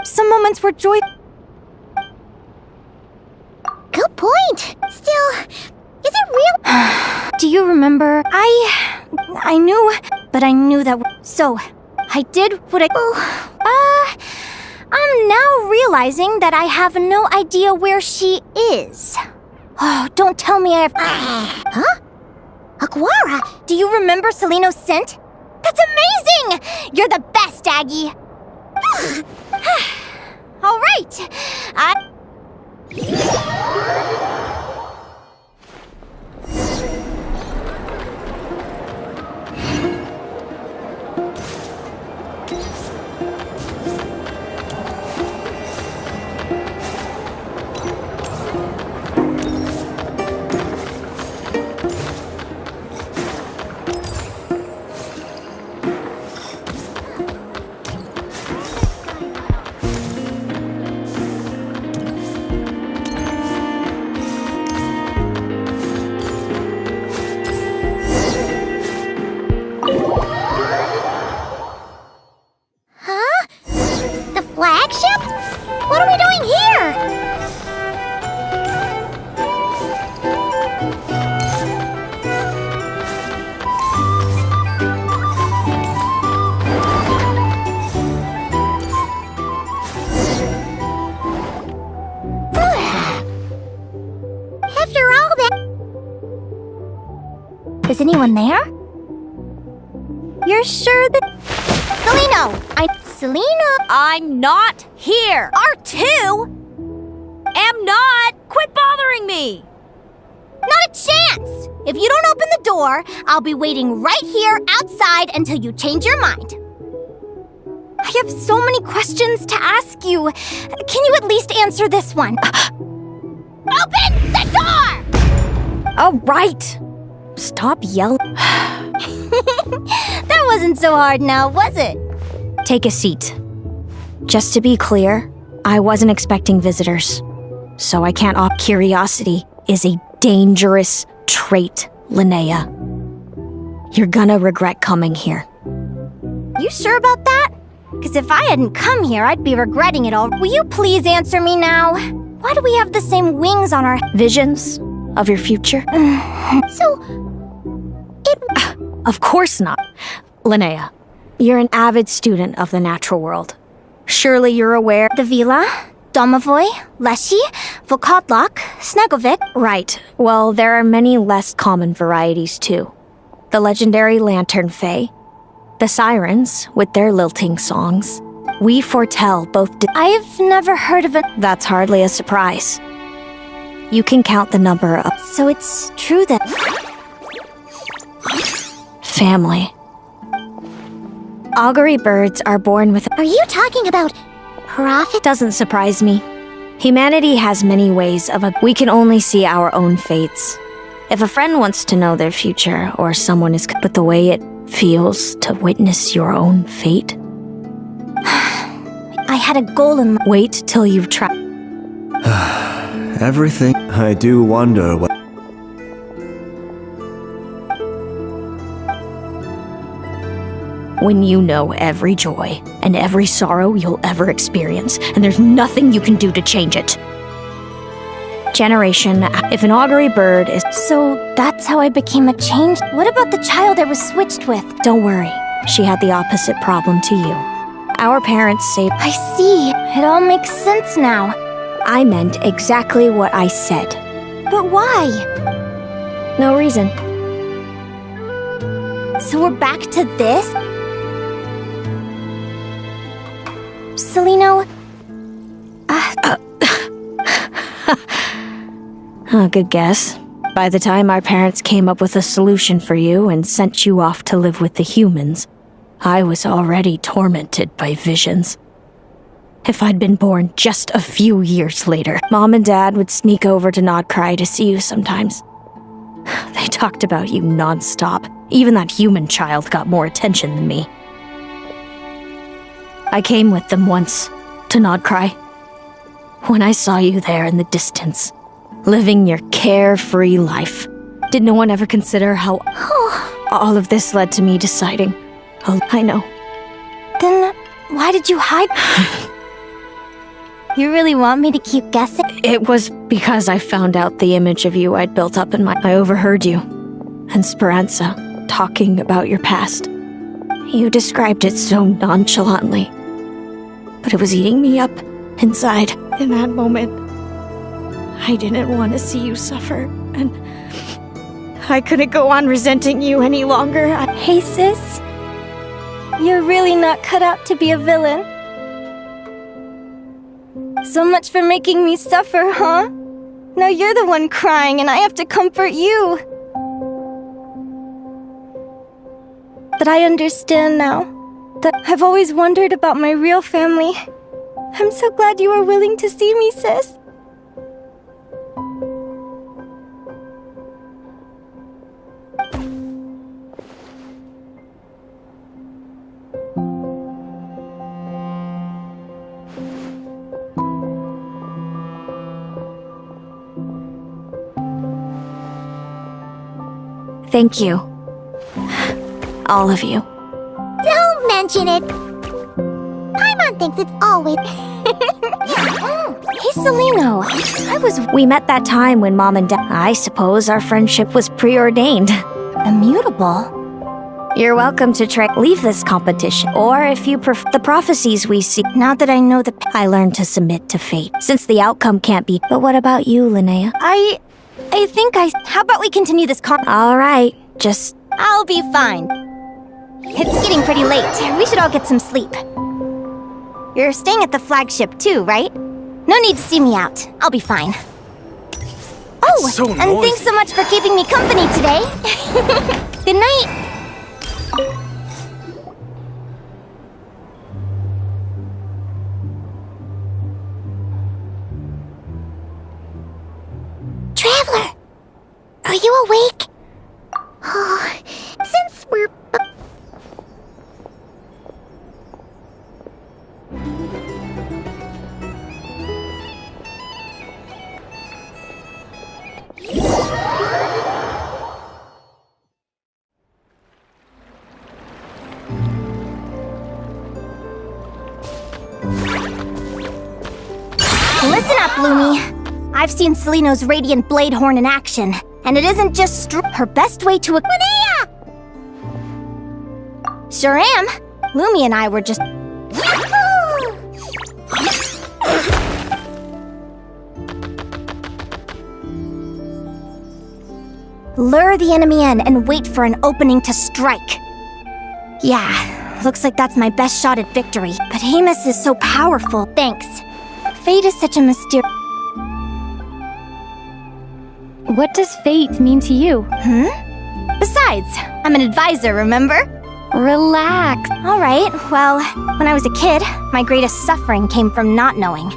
Speaker 3: Some moments were joy...
Speaker 2: Good point. Still, is it real?
Speaker 3: Do you remember? I knew, but I knew that... So, I did what I'm now realizing that I have no idea where she is. Oh, don't tell me I have...
Speaker 2: Huh? Aquara?
Speaker 3: Do you remember Seleno's scent? That's amazing! You're the best, Aggie! All right,
Speaker 2: Flagship? What are we doing here? After all that...
Speaker 3: Is anyone there? You're sure that... Selena!
Speaker 6: I'm not here!
Speaker 3: R2?
Speaker 6: Am not! Quit bothering me!
Speaker 3: Not a chance! If you don't open the door, I'll be waiting right here outside until you change your mind. I have so many questions to ask you. Can you at least answer this one? Open the door!
Speaker 6: All right. Stop yelling.
Speaker 3: That wasn't so hard now, was it?
Speaker 6: Take a seat. Just to be clear, I wasn't expecting visitors. So I can't opt. Curiosity is a dangerous trait, Linnea. You're gonna regret coming here.
Speaker 3: You sure about that? Because if I hadn't come here, I'd be regretting it all. Will you please answer me now? Why do we have the same wings on our...
Speaker 6: Visions of your future? Of course not. Linnea, you're an avid student of the natural world. Surely you're aware...
Speaker 3: The Vila, Domovoy, Leshy, Volkodlok, Snegovic...
Speaker 6: Right. Well, there are many less common varieties, too. The legendary Lantern Fae, the Sirens, with their lilting songs. We foretell both...
Speaker 3: I've never heard of it.
Speaker 6: That's hardly a surprise. You can count the number of...
Speaker 3: So it's true that...
Speaker 6: Family. Augury birds are born with...
Speaker 2: Are you talking about prophet?
Speaker 6: Doesn't surprise me. Humanity has many ways of... We can only see our own fates. If a friend wants to know their future, or someone is... But the way it feels to witness your own fate...
Speaker 3: I had a goal in...
Speaker 6: Wait till you've tried...
Speaker 13: Everything... I do wonder what...
Speaker 6: When you know every joy and every sorrow you'll ever experience, and there's nothing you can do to change it. Generation, if an augury bird is...
Speaker 3: So that's how I became a change? What about the child I was switched with?
Speaker 6: Don't worry, she had the opposite problem to you. Our parents saved...
Speaker 3: I see. It all makes sense now.
Speaker 6: I meant exactly what I said.
Speaker 3: But why?
Speaker 6: No reason.
Speaker 3: So we're back to this? Celino...
Speaker 6: Good guess. By the time our parents came up with a solution for you and sent you off to live with the humans, I was already tormented by visions. If I'd been born just a few years later, Mom and Dad would sneak over to Nodcry to see you sometimes. They talked about you non-stop. Even that human child got more attention than me. I came with them once, to Nodcry. When I saw you there in the distance, living your carefree life, did no one ever consider how all of this led to me deciding? Oh, I know.
Speaker 3: Then why did you hide? You really want me to keep guessing?
Speaker 6: It was because I found out the image of you I'd built up in my... I overheard you and Speranza talking about your past. You described it so nonchalantly, but it was eating me up inside. In that moment, I didn't want to see you suffer, and I couldn't go on resenting you any longer.
Speaker 3: Hey, sis. You're really not cut out to be a villain. So much for making me suffer, huh? Now you're the one crying and I have to comfort you. But I understand now that I've always wondered about my real family. I'm so glad you were willing to see me, sis.
Speaker 6: Thank you. All of you.
Speaker 2: Don't mention it. Paimon thinks it's always...
Speaker 3: Hey, Celino.
Speaker 6: We met that time when Mom and Dad... I suppose our friendship was preordained.
Speaker 3: Immutable?
Speaker 6: You're welcome to leave this competition. Or if you prefer the prophecies we see...
Speaker 3: Now that I know the...
Speaker 6: I learned to submit to fate, since the outcome can't be... But what about you, Linnea?
Speaker 3: I think How about we continue this
Speaker 6: All right, just...
Speaker 3: I'll be fine. It's getting pretty late. We should all get some sleep. You're staying at the flagship too, right? No need to see me out. I'll be fine. Oh,
Speaker 4: so
Speaker 3: and thanks so much for keeping me company today. Good night.
Speaker 2: Traveler, are you awake?
Speaker 3: Listen up, Lumi. I've seen Seleno's Radiant Blade Horn in action, and it isn't just her best way to Linnea! Sure am. Lumi and I were just... Lure the enemy in and wait for an opening to strike. Yeah, looks like that's my best shot at victory. But Hamus is so powerful. Thanks. Fate is such a mysterious...
Speaker 5: What does fate mean to you?
Speaker 3: Besides, I'm an advisor, remember?
Speaker 5: Relax.
Speaker 3: Alright, well, when I was a kid, my greatest suffering came from not knowing.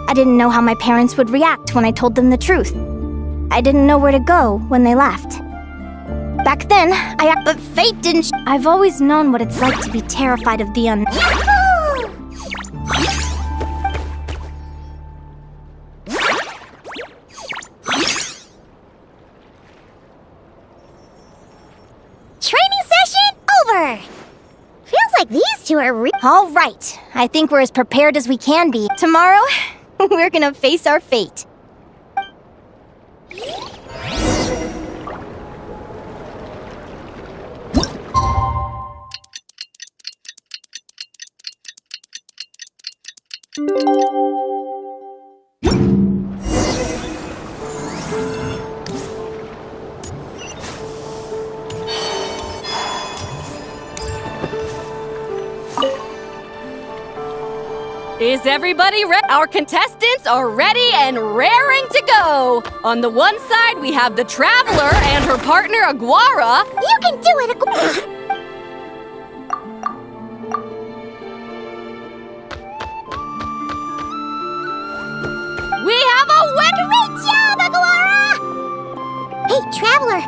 Speaker 3: I didn't know how my parents would react when I told them the truth. I didn't know where to go when they left. Back then, but fate didn't I've always known what it's like to be terrified of the unknown.
Speaker 2: Training session over! Feels like these two are
Speaker 3: All right, I think we're as prepared as we can be. Tomorrow, we're gonna face our fate.
Speaker 11: Is everybody ready? Our contestants are ready and raring to go. On the one side, we have the Traveler and her partner, Aguara.
Speaker 2: You can do it, Aguara!
Speaker 11: We have a winner!
Speaker 2: Great job, Aguara! Hey, Traveler!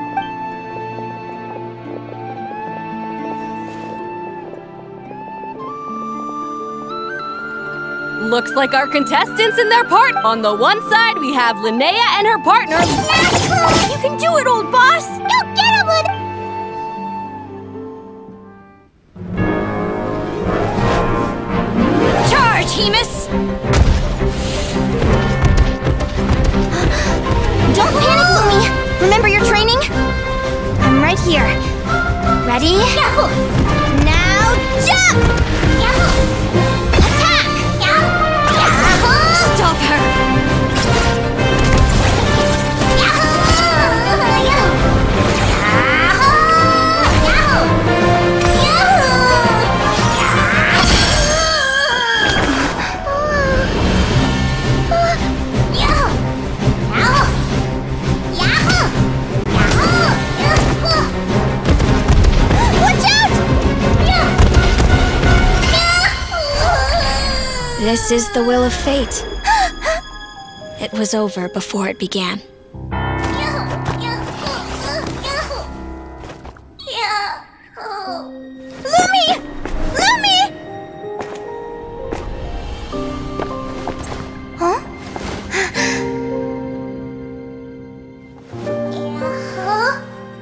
Speaker 11: Looks like our contestants and their part. On the one side, we have Linnea and her partner.
Speaker 3: You can do it, old boss!
Speaker 2: Go get him, Linnea!
Speaker 11: Charge, Hamus!
Speaker 3: Don't panic, Lumi! Remember your training? I'm right here. Ready?
Speaker 2: Yahoo!
Speaker 3: Now jump!
Speaker 2: Yahoo!
Speaker 3: Attack!
Speaker 2: Yahoo!
Speaker 11: Stop her!
Speaker 2: Yahoo! Yahoo!
Speaker 1: This is the will of fate. It was over before it began.
Speaker 3: Lumi! Lumi! Huh?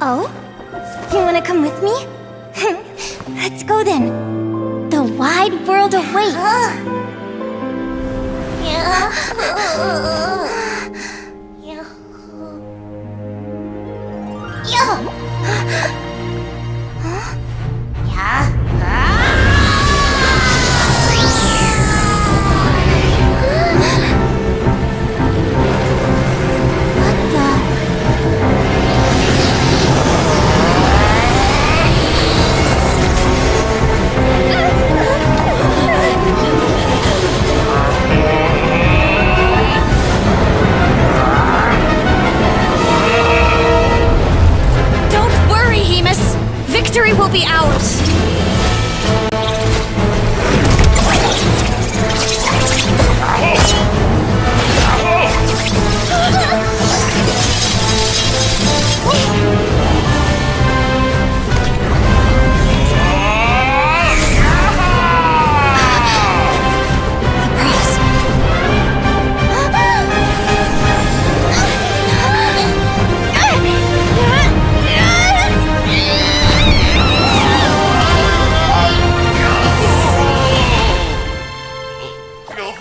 Speaker 3: Oh? You wanna come with me? Let's go then. The wide world awaits.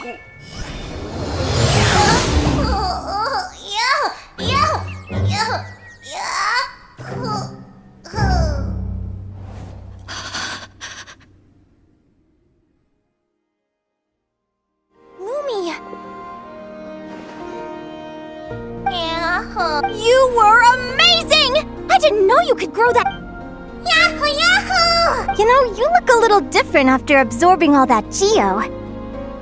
Speaker 3: Lumi! You were amazing! I didn't know you could grow that.
Speaker 2: Yahoo! Yahoo!
Speaker 3: You know, you look a little different after absorbing all that Geo.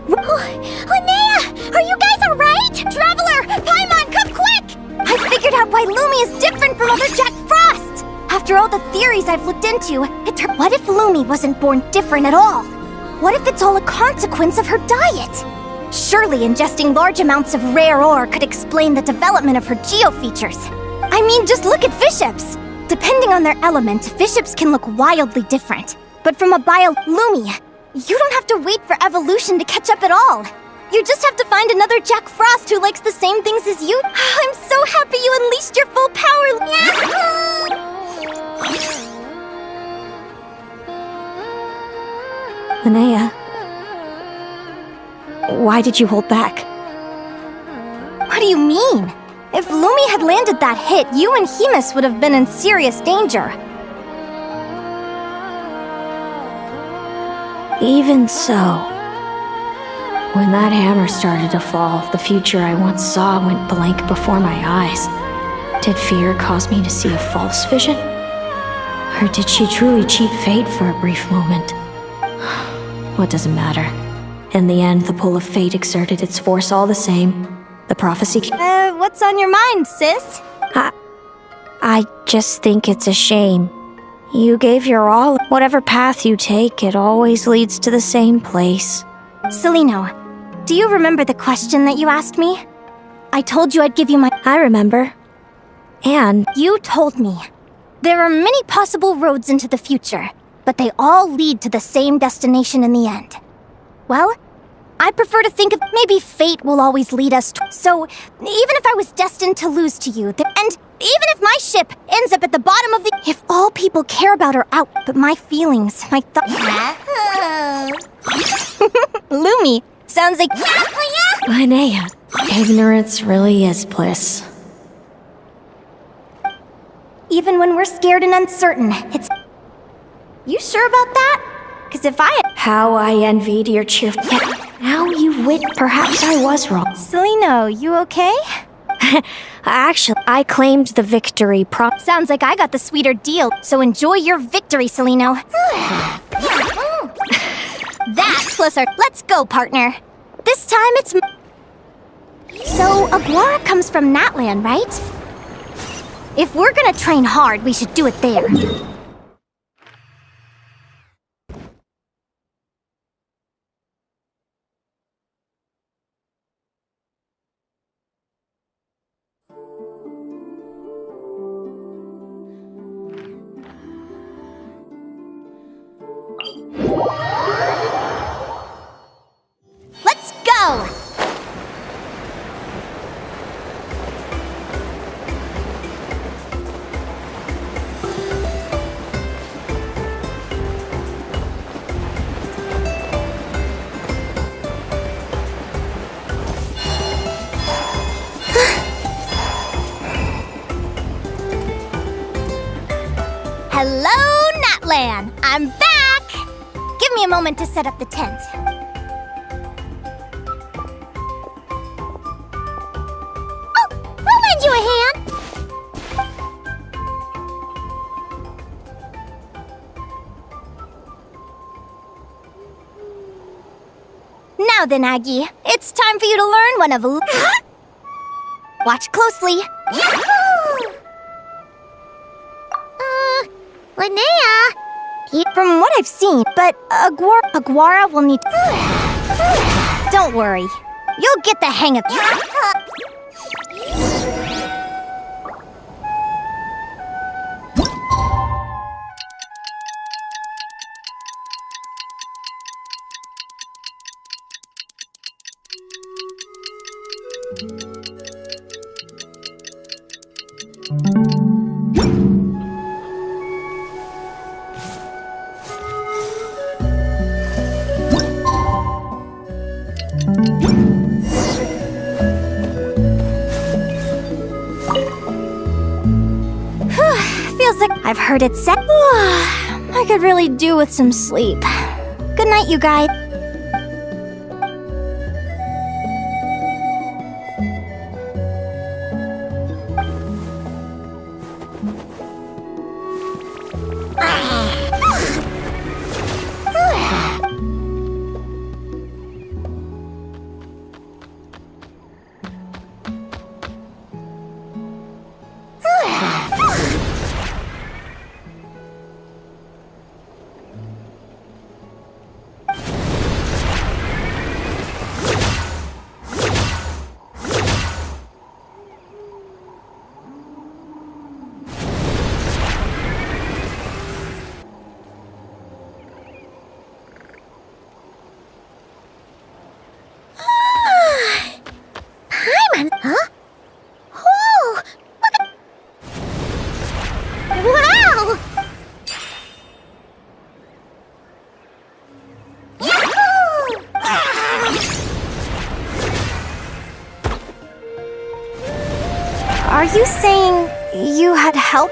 Speaker 2: Linnea! Are you guys alright?
Speaker 3: Traveler! Paimon, come quick! I figured out why Lumi is different from other Jack Frost! After all the theories I've looked into, what if Lumi wasn't born different at all? What if it's all a consequence of her diet? Surely ingesting large amounts of rare ore could explain the development of her Geo features. I mean, just look at fiships. Depending on their element, fiships can look wildly different. But from a Lumi, you don't have to wait for evolution to catch up at all. You just have to find another Jack Frost who likes the same things as you. I'm so happy you unleashed your full power. Linnea, why did you hold back? What do you mean? If Lumi had landed that hit, you and Hemus would have been in serious danger. Even so, when that hammer started to fall, the future I once saw went blank before my eyes. Did fear cause me to see a false vision? Or did she truly cheat fate for a brief moment? What does it matter? In the end, the pull of fate exerted its force all the same. The prophecy... what's on your mind, sis? I just think it's a shame. You gave your all. Whatever path you take, it always leads to the same place. Celino, do you remember the question that you asked me? I told you I'd give you my... I remember. And you told me. There are many possible roads into the future, but they all lead to the same destination in the end. Well, I prefer to think of maybe fate will always lead us to... So, even if I was destined to lose to you, and even if my ship ends up at the bottom of the... If all people care about are out, but my feelings, my thoughts... Lumi, sounds like... Linnea, ignorance really is bliss. Even when we're scared and uncertain, it's... You sure about that? Because if I... How I envied your cheerful... Now you wit, perhaps I was wrong. Celino, you okay? Actually, I claimed the victory Sounds like I got the sweeter deal, so enjoy your victory, Celino. That plus our... Let's go, partner. This time it's... So, Aguara comes from Natlan, right? If we're gonna train hard, we should do it there. Let's go! Hello, Natlan! I'm back! Give me a moment to set up the tent. Oh, I'll lend you a hand! Now then, Aggie, it's time for you to learn one of... Watch closely. Yahoo! Linnea? From what I've seen, but Aguara will need... Don't worry. You'll get the hang of it. I've heard it said. I could really do with some sleep. Good night, you guys.
Speaker 2: Huh? Whoa! Look at... Wow! Yahoo!
Speaker 3: Are you saying you had help?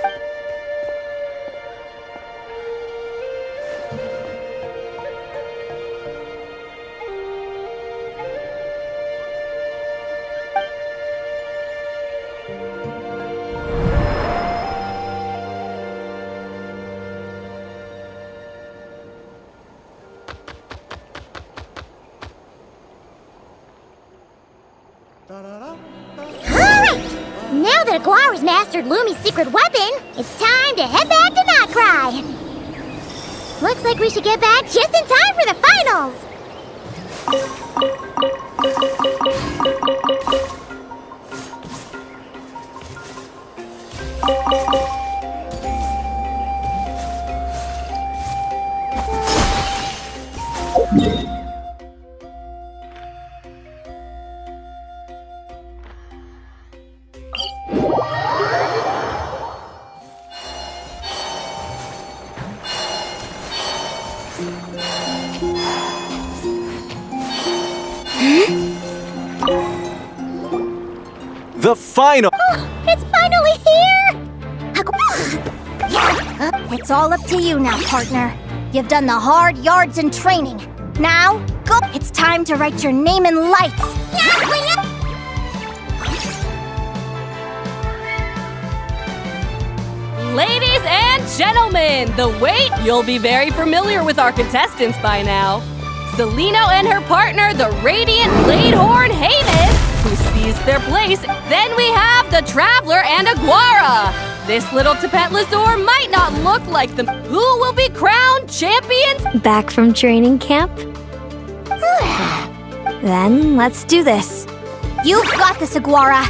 Speaker 2: Now that Aguara's mastered Lumi's secret weapon, it's time to head back to Notcry. Looks like we should get back just in time for the finals.
Speaker 4: The final!
Speaker 2: It's finally here!
Speaker 3: It's all up to you now, partner. You've done the hard yards in training. Now, go! It's time to write your name in lights!
Speaker 11: Ladies and gentlemen, the wait! You'll be very familiar with our contestants by now. Celino and her partner, the radiant Bladehorn Hamus, who seized their place. Then we have the Traveler and Aguara. This little Tapetlasaur might not look like them. Who will be crowned champions?
Speaker 6: Back from training camp? Then let's do this.
Speaker 3: You've got this, Aguara!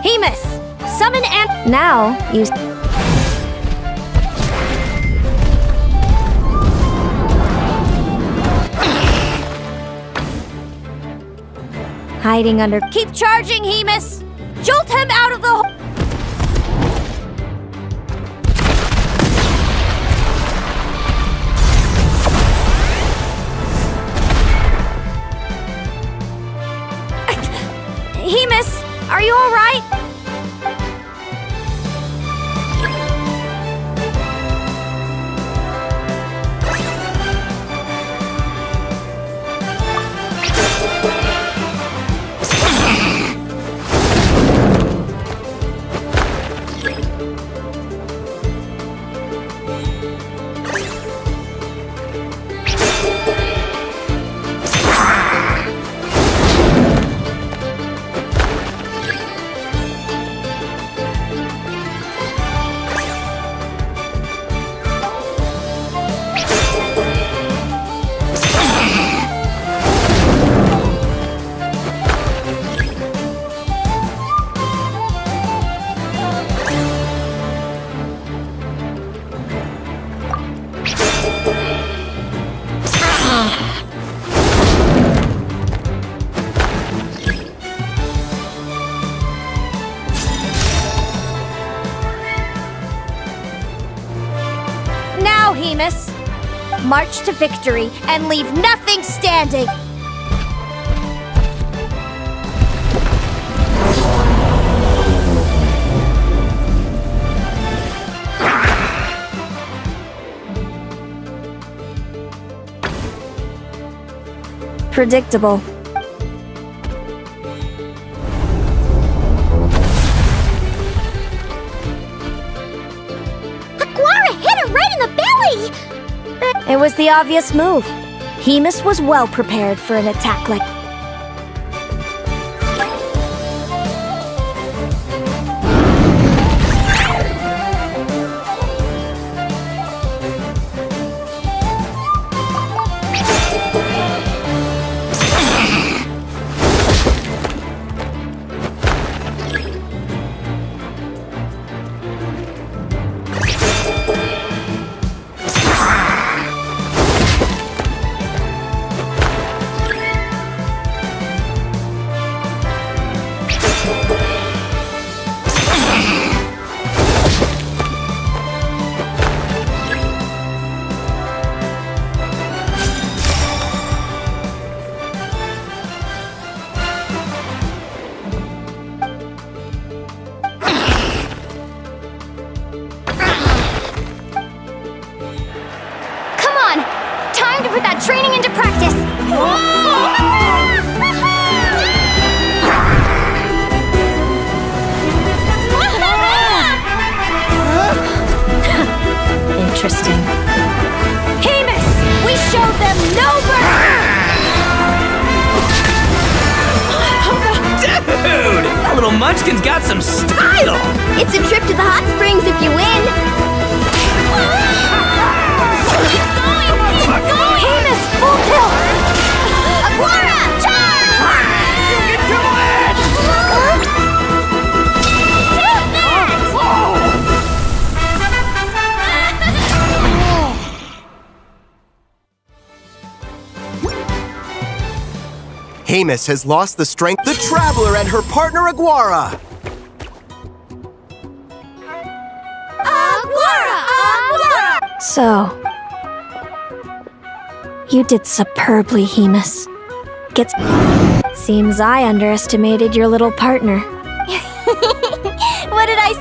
Speaker 3: Hamus, summon and...
Speaker 6: Now, you... Hiding under...
Speaker 3: Keep charging, Hamus! Jolt him out of the... Hamus, are you all right? Hamus. March to victory and leave nothing standing.
Speaker 6: Predictable.
Speaker 2: Aguara hit her right in the belly!
Speaker 3: It was the obvious move. Hamus was well prepared for an attack like...
Speaker 2: Put that training into practice!
Speaker 3: Interesting. Hamus! We showed them no mercy!
Speaker 7: Dude! That little munchkin's got some style!
Speaker 6: It's a trip to the hot springs if you win.
Speaker 3: Hamus, full tilt!
Speaker 2: Aguara, charge!
Speaker 4: You can do it!
Speaker 8: Hamus has lost the strength. The Traveler and her partner Aguara.
Speaker 2: Aguara!
Speaker 3: So... you did superbly, Hamus. Seems I underestimated your little partner.
Speaker 6: What did I...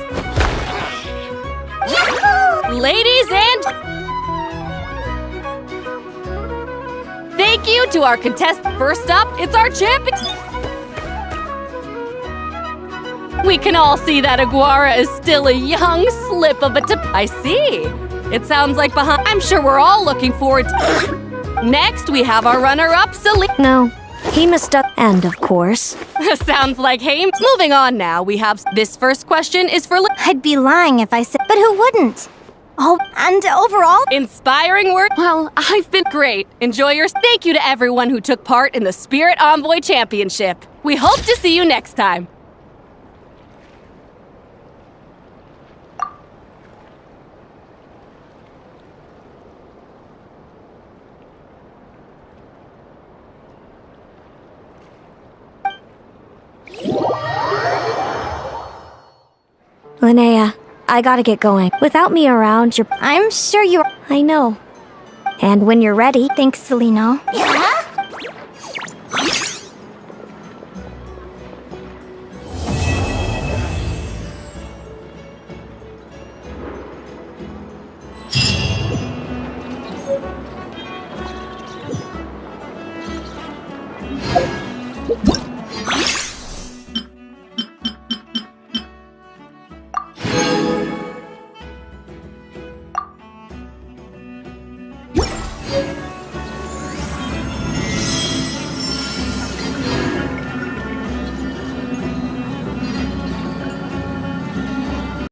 Speaker 11: Ladies and... thank you to our contestant. First up, it's our champion. We can all see that Aguara is still a young slip of a I see. It sounds like behind... I'm sure we're all looking forward to... Next, we have our runner-up, Selena.
Speaker 3: No, Hamus does... and of course...
Speaker 11: Sounds like Hamus. Moving on now, we have... this first question is for...
Speaker 3: I'd be lying if I said... but who wouldn't? Oh, and overall...
Speaker 11: inspiring work. Well, I've been great. Enjoy your... Thank you to everyone who took part in the Spirit Envoy Championship. We hope to see you next time.
Speaker 3: Linnea, I gotta get going. Without me around, I'm sure you're... I know. And when you're ready, thanks, Celino.